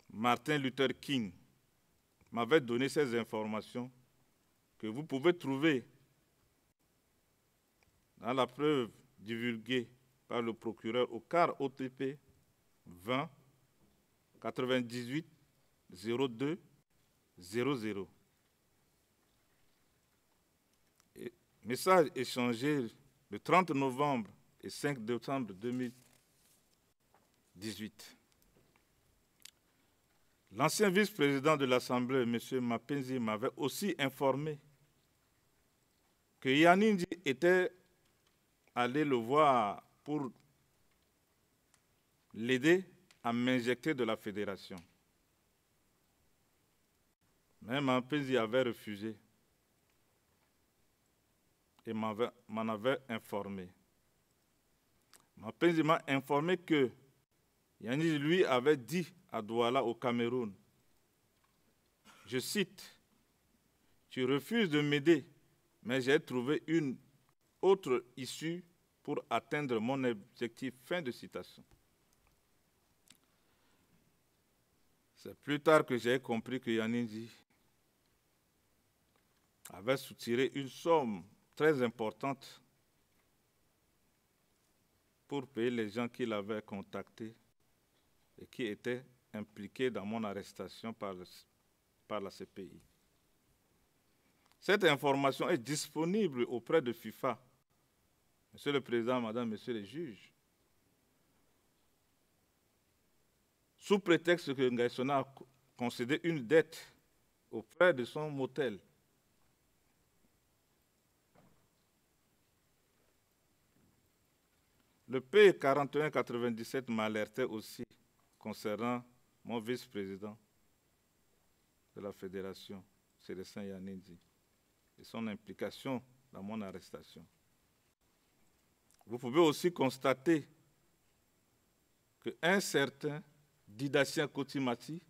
Martin Luther King m'avait donné ces informations que vous pouvez trouver dans la preuve divulguée par le procureur au CAR OTP 20 98 02 00. Message échangé le 30 novembre et 5 décembre 2018. L'ancien vice-président de l'Assemblée, M. Mapenzi, m'avait aussi informé que Yanindi était allé le voir pour l'aider à m'injecter de la fédération. Mais Mapenzi avait refusé et m'en avait informé. Mapenzi m'a informé que Yanindi, lui, avait dit à Douala, au Cameroun, je cite, « Tu refuses de m'aider, mais j'ai trouvé une autre issue pour atteindre mon objectif. » Fin de citation. C'est plus tard que j'ai compris que Yanindi avait soutiré une somme très importante pour payer les gens qu'il avait contactés et qui étaient impliqués dans mon arrestation par la CPI. Cette information est disponible auprès de FIFA. Monsieur le Président, Madame, Messieurs les juges, sous prétexte que Ngaïsona a concédé une dette auprès de son motel. Le P4197 m'alertait aussi concernant mon vice-président de la Fédération, Célestin Yanindi, et son implication dans mon arrestation. Vous pouvez aussi constater qu'un certain Didacien Kotimati,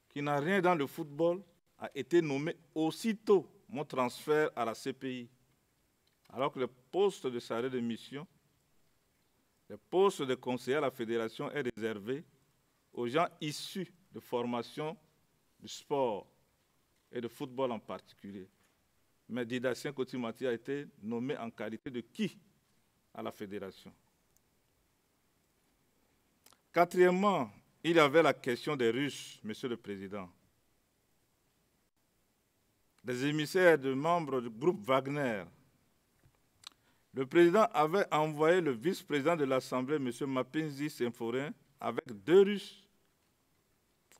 qui n'a rien dans le football, a été nommé aussitôt mon transfert à la CPI, alors que le poste de chargé de mission, le poste de conseiller à la Fédération est réservé aux gens issus de formation du sport et de football en particulier. Mais Didacien Kotimati a été nommé en qualité de qui à la Fédération? Quatrièmement, il y avait la question des Russes, Monsieur le Président. des émissaires de membres du groupe Wagner, le président avait envoyé le vice-président de l'Assemblée, M. Mapinzi Symforin, avec 2 Russes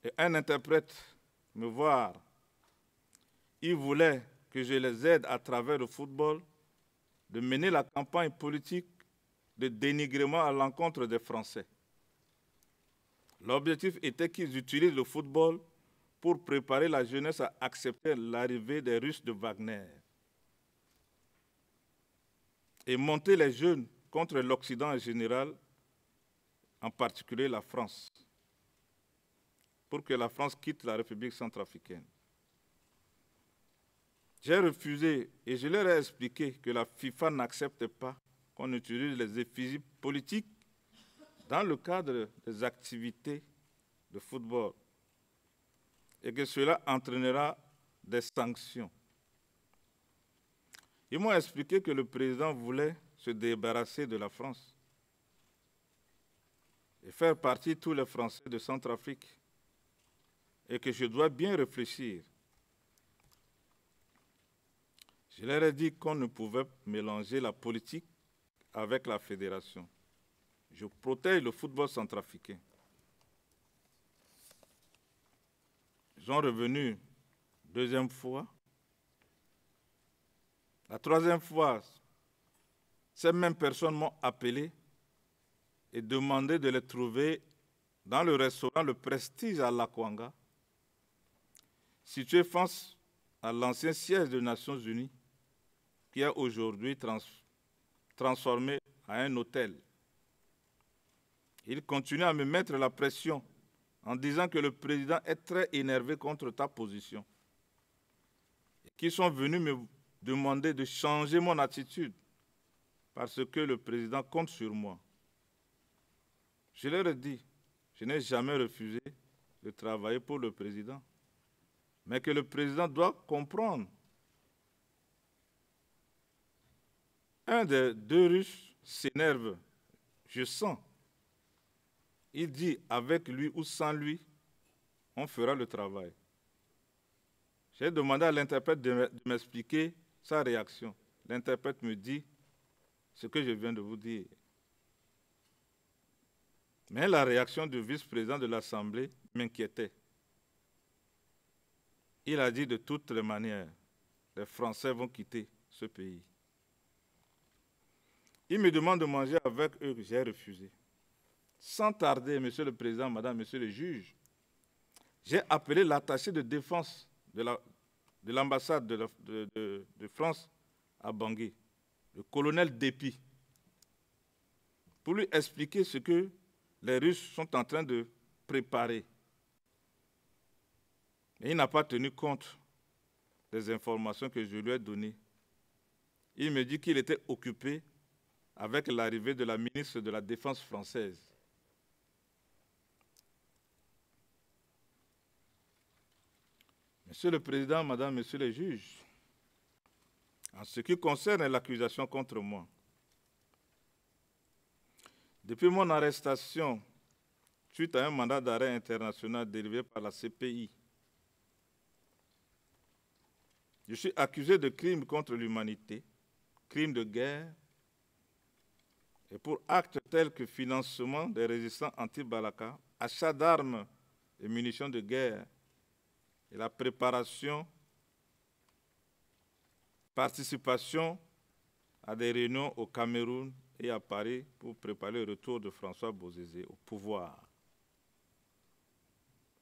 et un interprète me voir. Il voulait que je les aide à travers le football de mener la campagne politique de dénigrement à l'encontre des Français. L'objectif était qu'ils utilisent le football pour préparer la jeunesse à accepter l'arrivée des Russes de Wagner et monter les jeunes contre l'Occident en général, en particulier la France, pour que la France quitte la République centrafricaine. J'ai refusé et je leur ai expliqué que la FIFA n'accepte pas qu'on utilise les effigies politiques dans le cadre des activités de football et que cela entraînera des sanctions. Ils m'ont expliqué que le président voulait se débarrasser de la France et faire partie de tous les Français de Centrafrique et que je dois bien réfléchir. Je leur ai dit qu'on ne pouvait mélanger la politique avec la fédération. Je protège le football centrafricain. Ils sont revenus 2e fois. La 3e fois, ces mêmes personnes m'ont appelé et demandé de les trouver dans le restaurant Le Prestige à Lakwanga, situé face à l'ancien siège des Nations Unies, qui est aujourd'hui transformé à un hôtel. Ils continuent à me mettre la pression en disant que le président est très énervé contre ta position. Qu'ils sont venus me demander de changer mon attitude parce que le président compte sur moi. Je leur ai dit, je n'ai jamais refusé de travailler pour le président, mais que le président doit comprendre. Un des 2 Russes s'énerve, je sens. Il dit, avec lui ou sans lui, on fera le travail. J'ai demandé à l'interprète de m'expliquer sa réaction. L'interprète me dit ce que je viens de vous dire. Mais la réaction du vice-président de l'Assemblée m'inquiétait. Il a dit de toutes les manières, les Français vont quitter ce pays. Il me demande de manger avec eux, j'ai refusé. Sans tarder, Monsieur le Président, Madame, Monsieur le juge, j'ai appelé l'attaché de défense de l'ambassade de France à Bangui, le colonel Dépy, pour lui expliquer ce que les Russes sont en train de préparer. Mais il n'a pas tenu compte des informations que je lui ai données. Il me dit qu'il était occupé avec l'arrivée de la ministre de la Défense française. Monsieur le Président, Madame, Monsieur les juges, en ce qui concerne l'accusation contre moi, depuis mon arrestation suite à un mandat d'arrêt international délivré par la CPI, je suis accusé de crimes contre l'humanité, crimes de guerre, et pour actes tels que financement des résistants anti-Balaka, achat d'armes et munitions de guerre, et la préparation, participation à des réunions au Cameroun et à Paris pour préparer le retour de François Bozizé au pouvoir.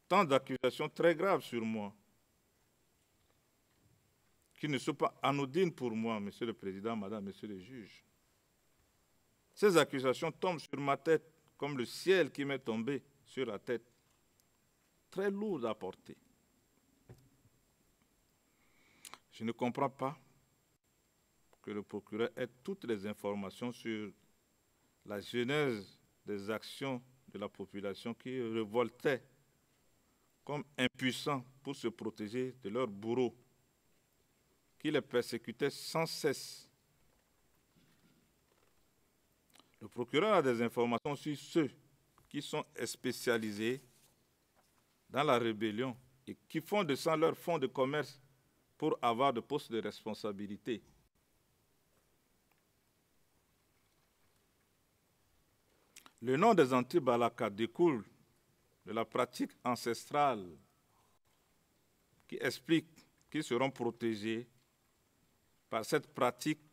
Tant d'accusations très graves sur moi, qui ne sont pas anodines pour moi, Monsieur le Président, Madame, Monsieur le juge. Ces accusations tombent sur ma tête comme le ciel qui m'est tombé sur la tête, très lourd à porter. Je ne comprends pas que le procureur ait toutes les informations sur la genèse des actions de la population qui révoltait comme impuissants pour se protéger de leurs bourreaux, qui les persécutaient sans cesse. Le procureur a des informations sur ceux qui sont spécialisés dans la rébellion et qui font de ça leur fonds de commerce pour avoir de postes de responsabilité. Le nom des Anti-Balaka découle de la pratique ancestrale qui explique qu'ils seront protégés par cette pratique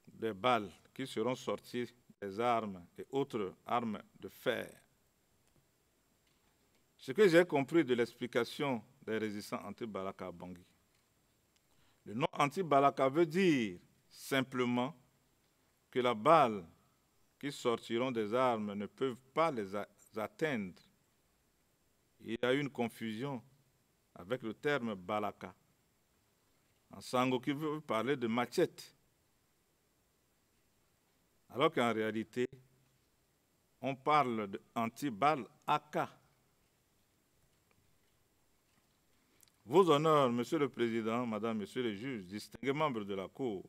des balles qui seront sorties des armes et autres armes de fer. Ce que j'ai compris de l'explication des résistants anti-Balaka à Bangui, le nom anti-Balaka veut dire simplement que la balle qui sortiront des armes ne peuvent pas les atteindre. Il y a eu une confusion avec le terme Balaka. En sango qui veut parler de machette. Alors qu'en réalité, on parle d'anti-balle AK. Vos honneurs, Monsieur le Président, Madame, Monsieur les juges, distingués membres de la Cour,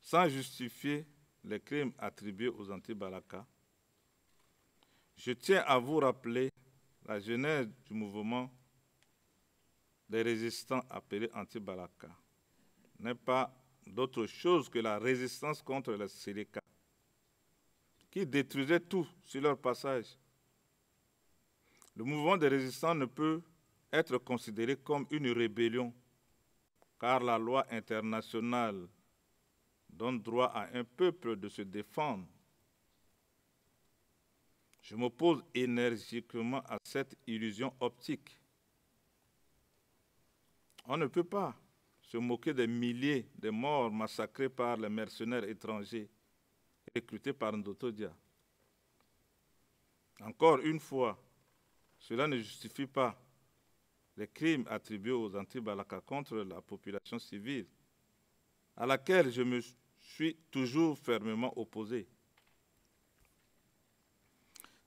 sans justifier les crimes attribués aux anti-Balaka, je tiens à vous rappeler la genèse du mouvement des résistants appelés anti-Balaka. N'est pas d'autre chose que la résistance contre les Séléka, qui détruisaient tout sur leur passage. Le mouvement des résistants ne peut être considéré comme une rébellion, car la loi internationale donne droit à un peuple de se défendre. Je m'oppose énergiquement à cette illusion optique. On ne peut pas se moquer des milliers de morts massacrés par les mercenaires étrangers recrutés par Ndoto Dia. Encore une fois, cela ne justifie pas les crimes attribués aux anti-Balaka contre la population civile, à laquelle je me suis toujours fermement opposé.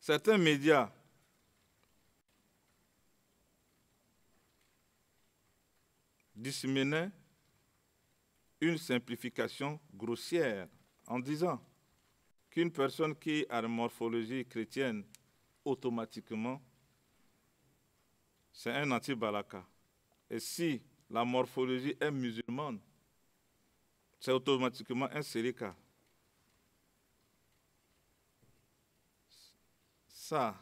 Certains médias disséminaient une simplification grossière en disant qu'une personne qui a une morphologie chrétienne, automatiquement, c'est un anti-Balaka. Et si la morphologie est musulmane, c'est automatiquement un Séléka. Ça,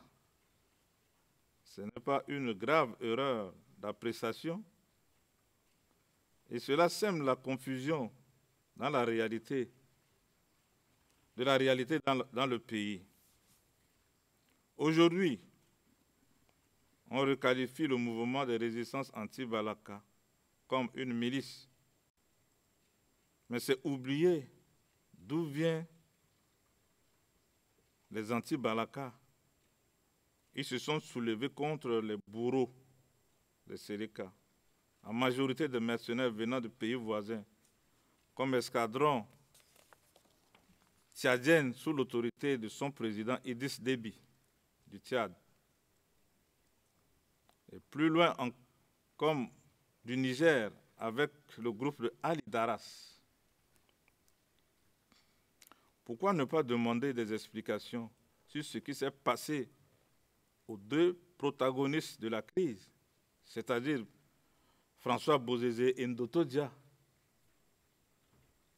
ce n'est pas une grave erreur d'appréciation. Et cela sème la confusion dans la réalité, dans le pays. Aujourd'hui, on requalifie le mouvement de résistance anti-Balaka comme une milice. Mais c'est oublier d'où viennent les anti-Balaka. Ils se sont soulevés contre les bourreaux de Séléka, en majorité de mercenaires venant de pays voisins, comme escadron tchadien sous l'autorité de son président Idriss Déby du Tchad. Et plus loin, comme du Niger, avec le groupe de Ali Daras. Pourquoi ne pas demander des explications sur ce qui s'est passé aux deux protagonistes de la crise, c'est-à-dire François Bozizé et Ndoto Dia,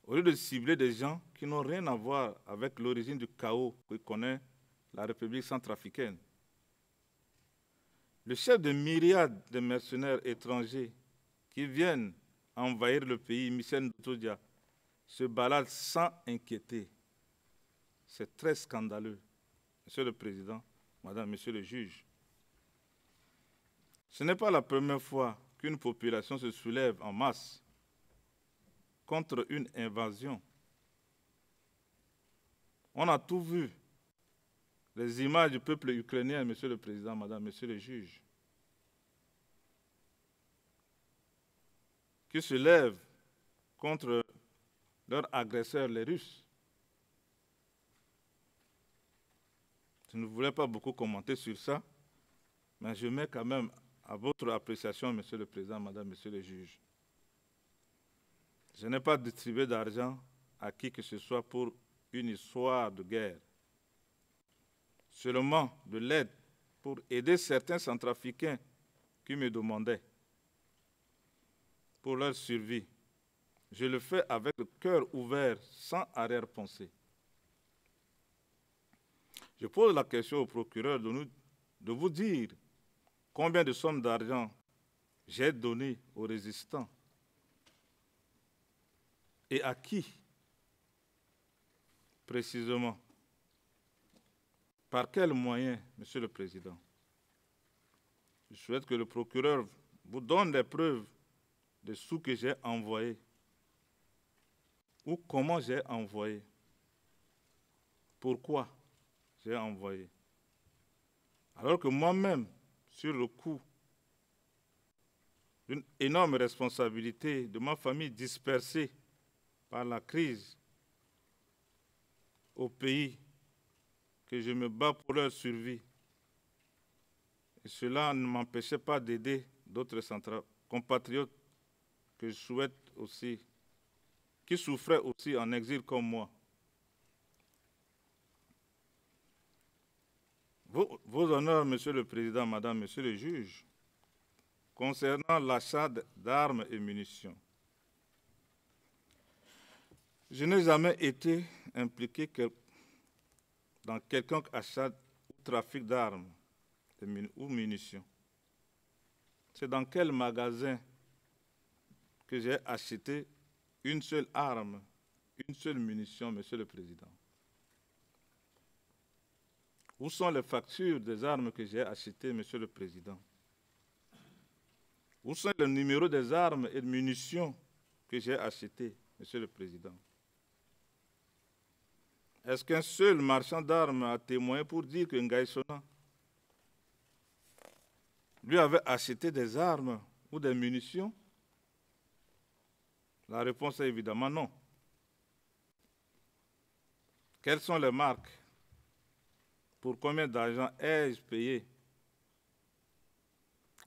au lieu de cibler des gens qui n'ont rien à voir avec l'origine du chaos que connaît la République centrafricaine. Le chef de myriades de mercenaires étrangers qui viennent envahir le pays, Michel Ndoto Dia, se balade sans inquiéter. C'est très scandaleux, Monsieur le Président, Madame, Monsieur le juge. Ce n'est pas la première fois qu'une population se soulève en masse contre une invasion. On a tout vu. Les images du peuple ukrainien, Monsieur le Président, Madame, Monsieur le juge, qui se lèvent contre leurs agresseurs, les Russes. Je ne voulais pas beaucoup commenter sur ça, mais je mets quand même à votre appréciation, Monsieur le Président, Madame, Monsieur le juge. Je n'ai pas distribué d'argent à qui que ce soit pour une histoire de guerre. Seulement de l'aide pour aider certains Centrafricains qui me demandaient pour leur survie. Je le fais avec le cœur ouvert, sans arrière-pensée. Je pose la question au procureur de vous dire combien de sommes d'argent j'ai donné aux résistants et à qui précisément. Par quels moyens, Monsieur le Président? Je souhaite que le procureur vous donne des preuves des sous que j'ai envoyés ou comment j'ai envoyé, pourquoi j'ai envoyé. Alors que moi-même, sur le coup d'une énorme responsabilité de ma famille dispersée par la crise au pays, que je me bats pour leur survie. Et cela ne m'empêchait pas d'aider d'autres compatriotes que je souhaite aussi, qui souffraient aussi en exil comme moi. Vos honneurs, Monsieur le Président, Madame, Monsieur le juge, concernant l'achat d'armes et munitions, je n'ai jamais été impliqué dans quelconque achat ou trafic d'armes ou munitions. C'est dans quel magasin que j'ai acheté une seule arme, une seule munition, Monsieur le Président? Où sont les factures des armes que j'ai achetées, Monsieur le Président? Où sont les numéros des armes et de munitions que j'ai achetées, Monsieur le Président? Est-ce qu'un seul marchand d'armes a témoigné pour dire que Ngaï Sona lui avait acheté des armes ou des munitions? La réponse est évidemment non. Quelles sont les marques? Pour combien d'argent ai-je payé?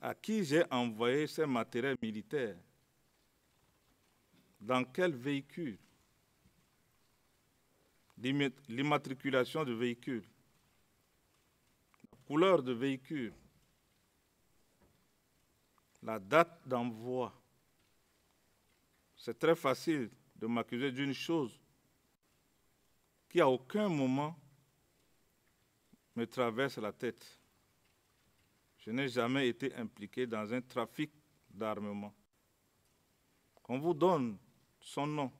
À qui j'ai envoyé ces matériels militaires? Dans quel véhicule? L'immatriculation du véhicule, la couleur du véhicule, la date d'envoi. C'est très facile de m'accuser d'une chose qui à aucun moment me traverse la tête. Je n'ai jamais été impliqué dans un trafic d'armement. Qu'on vous donne son nom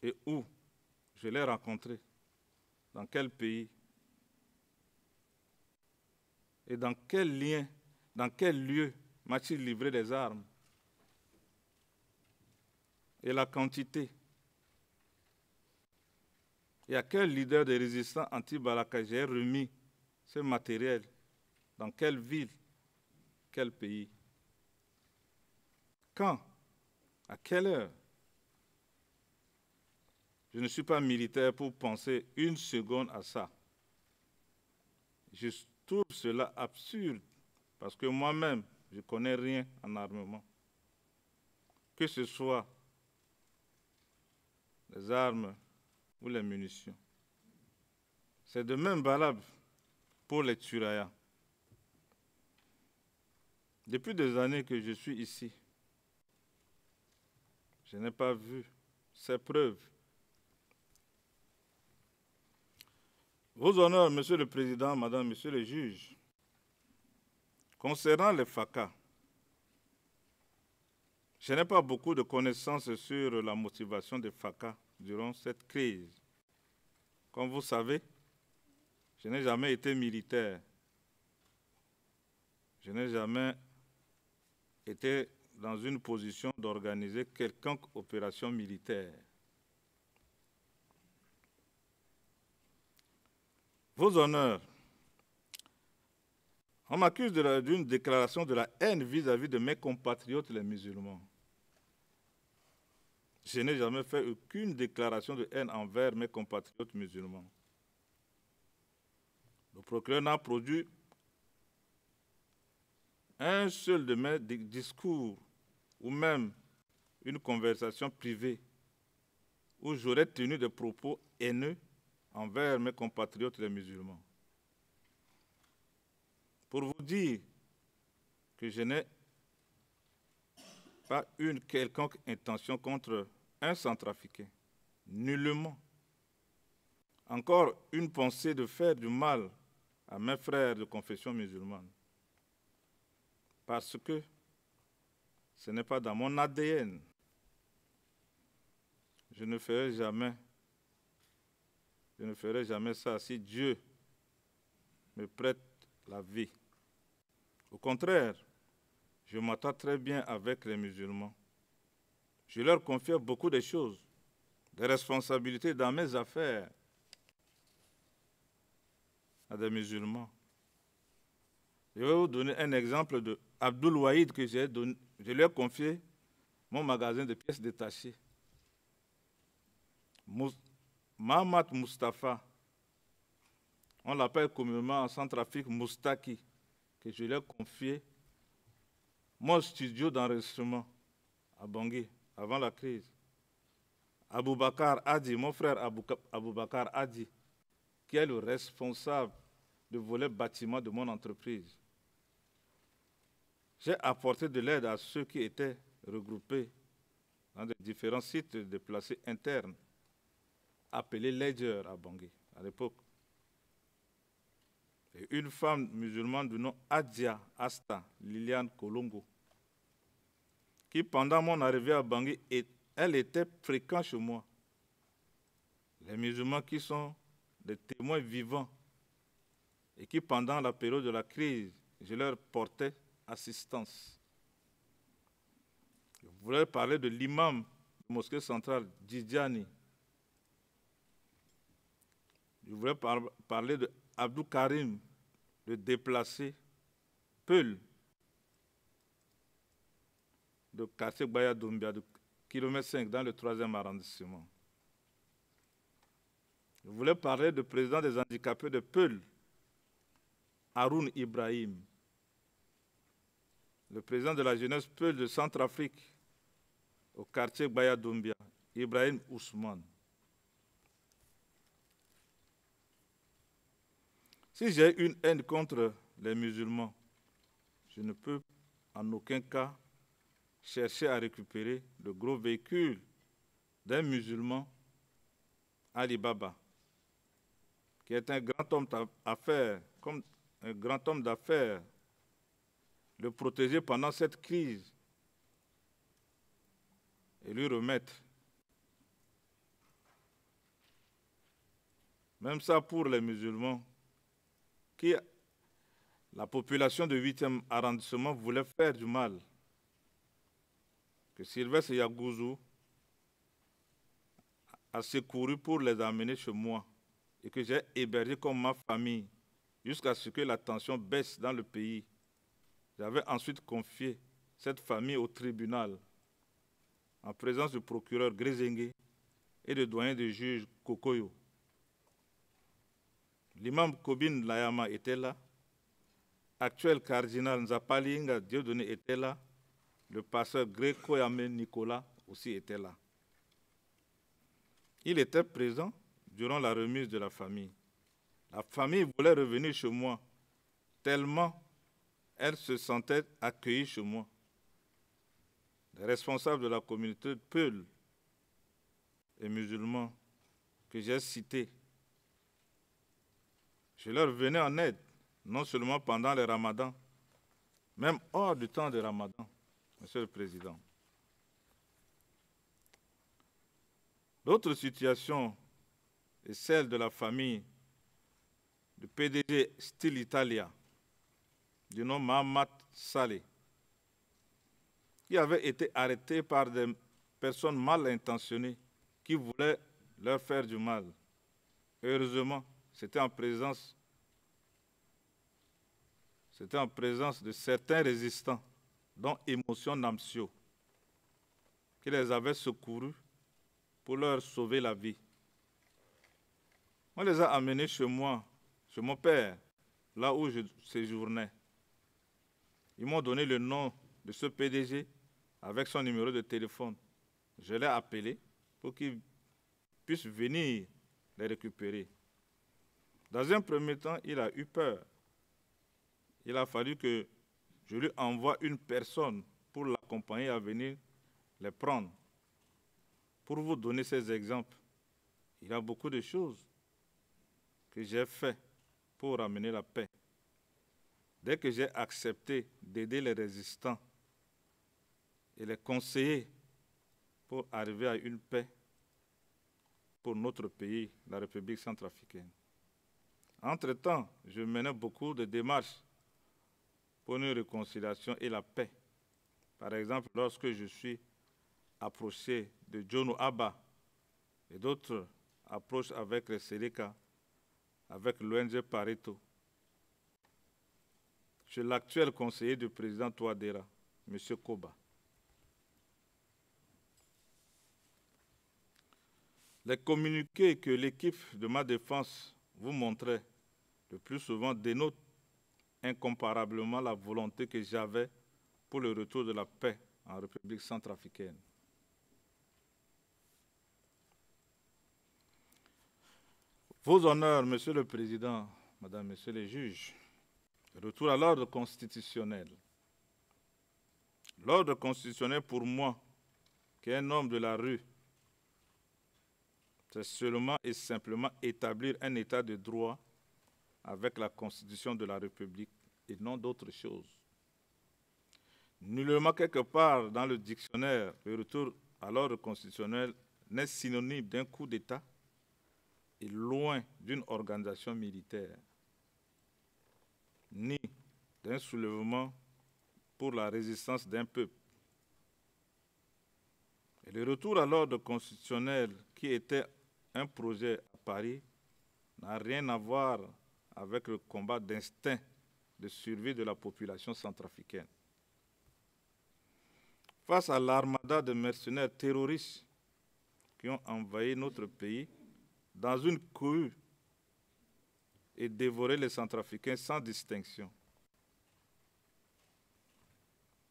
et où je l'ai rencontré, dans quel pays et dans quel lien, dans quel lieu m'a-t-il livré des armes et la quantité. Et à quel leader des résistants anti-Balaka j'ai remis ce matériel, dans quelle ville, quel pays, quand, à quelle heure. Je ne suis pas militaire pour penser une seconde à ça. Je trouve cela absurde parce que moi-même, je ne connais rien en armement. Que ce soit les armes ou les munitions. C'est de même valable pour les Turaya. Depuis des années que je suis ici, je n'ai pas vu ces preuves. Vos honneurs, Monsieur le Président, Madame, Monsieur le juge, concernant les FACA, je n'ai pas beaucoup de connaissances sur la motivation des FACA durant cette crise. Comme vous savez, je n'ai jamais été militaire. Je n'ai jamais été dans une position d'organiser quelconque opération militaire. Vos honneurs, on m'accuse d'une déclaration de la haine vis-à-vis de mes compatriotes les musulmans. Je n'ai jamais fait aucune déclaration de haine envers mes compatriotes musulmans. Le procureur n'a produit un seul de mes discours ou même une conversation privée où j'aurais tenu des propos haineux envers mes compatriotes les musulmans. Pour vous dire que je n'ai pas une quelconque intention contre un Centrafricain. Nullement. Encore une pensée de faire du mal à mes frères de confession musulmane. Parce que ce n'est pas dans mon ADN. Je ne ferai jamais ça si Dieu me prête la vie. Au contraire, je m'entends très bien avec les musulmans. Je leur confie beaucoup de choses, des responsabilités dans mes affaires à des musulmans. Je vais vous donner un exemple de Abdul Wahid que je lui ai confié mon magasin de pièces détachées. Mahamat Mustafa, on l'appelle communément en Centrafrique Moustaki, que je lui ai confié mon studio d'enregistrement à Bangui, avant la crise. Aboubakar Adi, mon frère Aboubakar Adi, qui est le responsable du volet bâtiment de mon entreprise. J'ai apporté de l'aide à ceux qui étaient regroupés dans de différents sites déplacés internes, appelés Ledger à Bangui à l'époque. Et une femme musulmane du nom Adia Asta Liliane Kolongo, qui pendant mon arrivée à Bangui, elle était fréquente chez moi. Les musulmans qui sont des témoins vivants et qui pendant la période de la crise, je leur portais assistance. Je voulais parler de l'imam de la mosquée centrale, Djidjani. Je voulais parler de Abdou Karim, le déplacé, Peul, de quartier Baya Doumbia, de kilomètre 5 dans le 3e arrondissement. Je voulais parler du président des handicapés de Peul, Haroun Ibrahim, le président de la jeunesse Peul de Centrafrique, au quartier Baya Doumbia, Ibrahim Ousmane. Si j'ai une haine contre les musulmans, je ne peux en aucun cas chercher à récupérer le gros véhicule d'un musulman, Ali Baba, qui est un grand homme d'affaires, comme un grand homme d'affaires, le protéger pendant cette crise et lui remettre. Même ça pour les musulmans, qui la population du 8e arrondissement voulait faire du mal, que Sylvestre Yagouzou a secouru pour les amener chez moi et que j'ai hébergé comme ma famille jusqu'à ce que la tension baisse dans le pays. J'avais ensuite confié cette famille au tribunal en présence du procureur Grézengue et du doyen des juges Kokoyo. L'imam Kobin Layama était là, actuel cardinal Nzapalinga Dieudonné était là, le pasteur Gréco-Yamé Nicolas aussi était là. Il était présent durant la remise de la famille. La famille voulait revenir chez moi, tellement elle se sentait accueillie chez moi. Les responsables de la communauté de Peul et musulmans que j'ai cités, je leur venais en aide, non seulement pendant le ramadan, même hors du temps de ramadan, Monsieur le Président. L'autre situation est celle de la famille du PDG Style Italia, du nom Mahamat Saleh, qui avait été arrêté par des personnes mal intentionnées qui voulaient leur faire du mal. Heureusement, c'était en présence de certains résistants, dont Émotion Namsio, qui les avaient secourus pour leur sauver la vie. On les a amenés chez moi, chez mon père, là où je séjournais. Ils m'ont donné le nom de ce PDG avec son numéro de téléphone. Je l'ai appelé pour qu'il puisse venir les récupérer. Dans un premier temps, il a eu peur. Il a fallu que je lui envoie une personne pour l'accompagner à venir les prendre. Pour vous donner ces exemples, il y a beaucoup de choses que j'ai faites pour amener la paix. Dès que j'ai accepté d'aider les résistants et les conseiller pour arriver à une paix pour notre pays, la République centrafricaine. Entre-temps, je menais beaucoup de démarches pour une réconciliation et la paix. Par exemple, lorsque je suis approché de John Abba et d'autres approches avec les Seleka, avec l'ONG Pareto, chez l'actuel conseiller du président Touadéra, M. Koba. Les communiqués que l'équipe de ma défense vous montrait le plus souvent dénotent incomparablement la volonté que j'avais pour le retour de la paix en République centrafricaine. Vos honneurs, Monsieur le Président, Madame, Messieurs les juges, retour à l'ordre constitutionnel. L'ordre constitutionnel, pour moi, qui est un homme de la rue, c'est seulement et simplement établir un état de droit avec la Constitution de la République et non d'autre chose. Nullement quelque part dans le dictionnaire, le retour à l'ordre constitutionnel n'est synonyme d'un coup d'État et loin d'une organisation militaire, ni d'un soulèvement pour la résistance d'un peuple. Et le retour à l'ordre constitutionnel qui était un projet à Paris n'a rien à voir avec le combat d'instinct de survie de la population centrafricaine. Face à l'armada de mercenaires terroristes qui ont envahi notre pays dans une cohue et dévoré les Centrafricains sans distinction,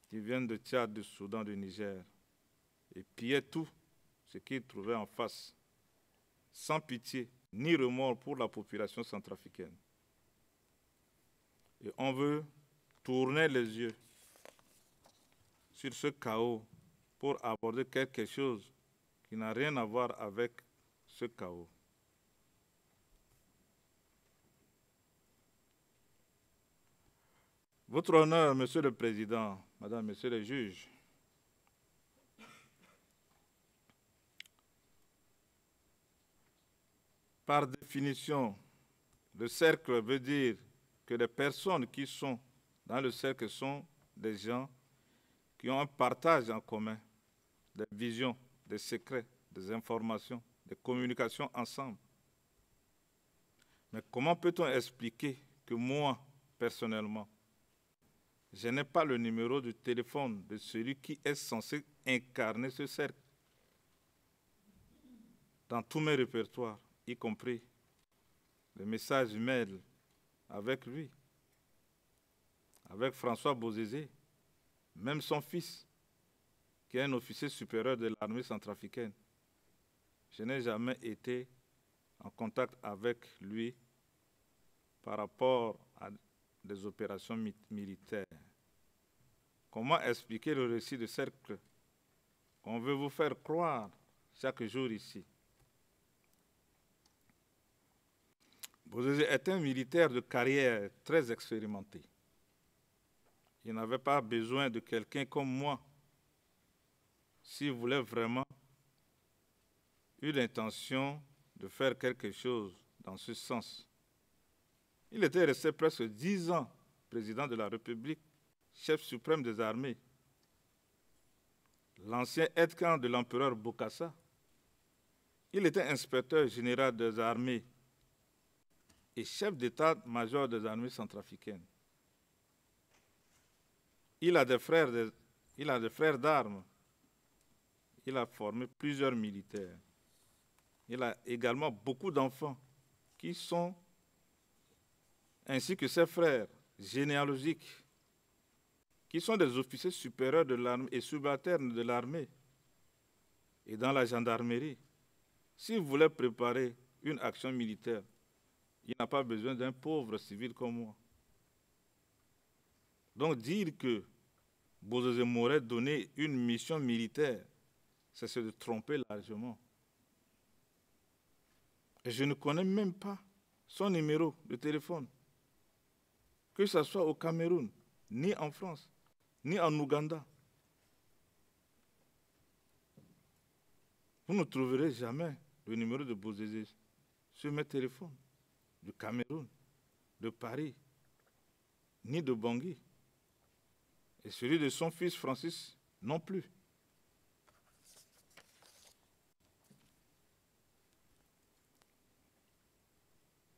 qui viennent de Tchad, du Soudan, du Niger, et pillaient tout ce qu'ils trouvaient en face, sans pitié ni remords pour la population centrafricaine. Et on veut tourner les yeux sur ce chaos pour aborder quelque chose qui n'a rien à voir avec ce chaos. Votre honneur, Monsieur le Président, Madame, Messieurs les juges, par définition, le cercle veut dire que les personnes qui sont dans le cercle sont des gens qui ont un partage en commun, des visions, des secrets, des informations, des communications ensemble. Mais comment peut-on expliquer que moi, personnellement, je n'ai pas le numéro du téléphone de celui qui est censé incarner ce cercle dans tous mes répertoires, y compris les messages mail avec lui, avec François Bozizé, même son fils, qui est un officier supérieur de l'armée centrafricaine. Je n'ai jamais été en contact avec lui par rapport à des opérations militaires. Comment expliquer le récit de cercle qu'on veut vous faire croire chaque jour ici? Bozizé est un militaire de carrière très expérimenté. Il n'avait pas besoin de quelqu'un comme moi s'il voulait vraiment une intention de faire quelque chose dans ce sens. Il était resté presque 10 ans président de la République, chef suprême des armées. L'ancien aide-camp de l'empereur Bokassa. Il était inspecteur général des armées et chef d'état-major des armées centrafricaines. Il a des frères d'armes. Il a formé plusieurs militaires. Il a également beaucoup d'enfants qui sont, ainsi que ses frères généalogiques, qui sont des officiers supérieurs de l'armée et subalternes de l'armée et dans la gendarmerie. S'il voulait préparer une action militaire, il n'a pas besoin d'un pauvre civil comme moi. Donc dire que Bozozé m'aurait donné une mission militaire, c'est se tromper largement. Et je ne connais même pas son numéro de téléphone, que ce soit au Cameroun, ni en France, ni en Ouganda. Vous ne trouverez jamais le numéro de Bozozé sur mes téléphones, du Cameroun, de Paris, ni de Bangui. Et celui de son fils Francis non plus.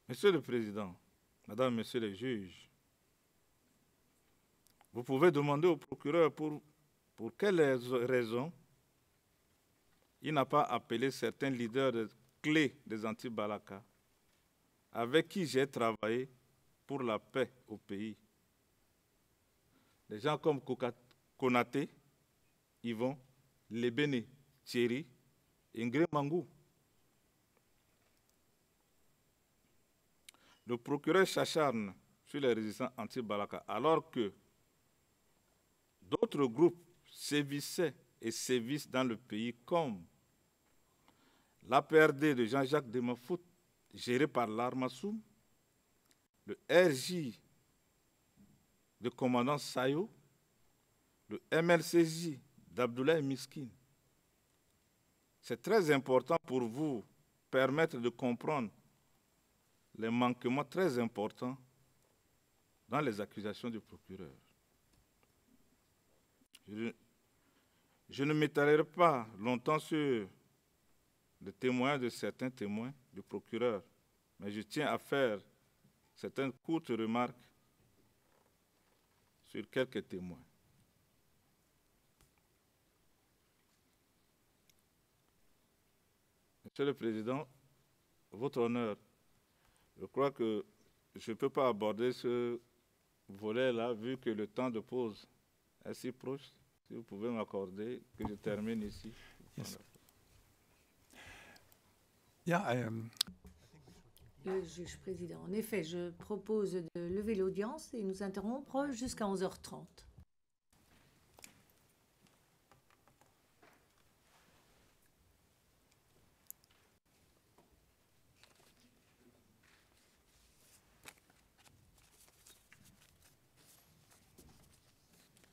Monsieur le Président, Madame, Messieurs les juges, vous pouvez demander au procureur pour quelles raisons il n'a pas appelé certains leaders clés des anti-Balaka avec qui j'ai travaillé pour la paix au pays. Des gens comme Konaté, Yvon, Lebene, Thierry, Ingrid Mangou. Le procureur s'acharne sur les résistants anti-Balaka alors que d'autres groupes sévissaient et sévissent dans le pays comme l'APRD de Jean-Jacques Demafout, géré par l'Armassoum, le RJ de commandant Sayo, le MLCJ d'Abdoulaye Miskin. C'est très important pour vous permettre de comprendre les manquements très importants dans les accusations du procureur. Je ne m'étalerai pas longtemps sur le témoignage de certains témoins du procureur, mais je tiens à faire certaines courtes remarques sur quelques témoins. Monsieur le Président, Votre Honneur, je crois que je ne peux pas aborder ce volet-là, vu que le temps de pause est si proche. Si vous pouvez m'accorder que je termine ici. Yes. Yeah, Le juge président. En effet, je propose de lever l'audience et nous interrompre jusqu'à 11h30.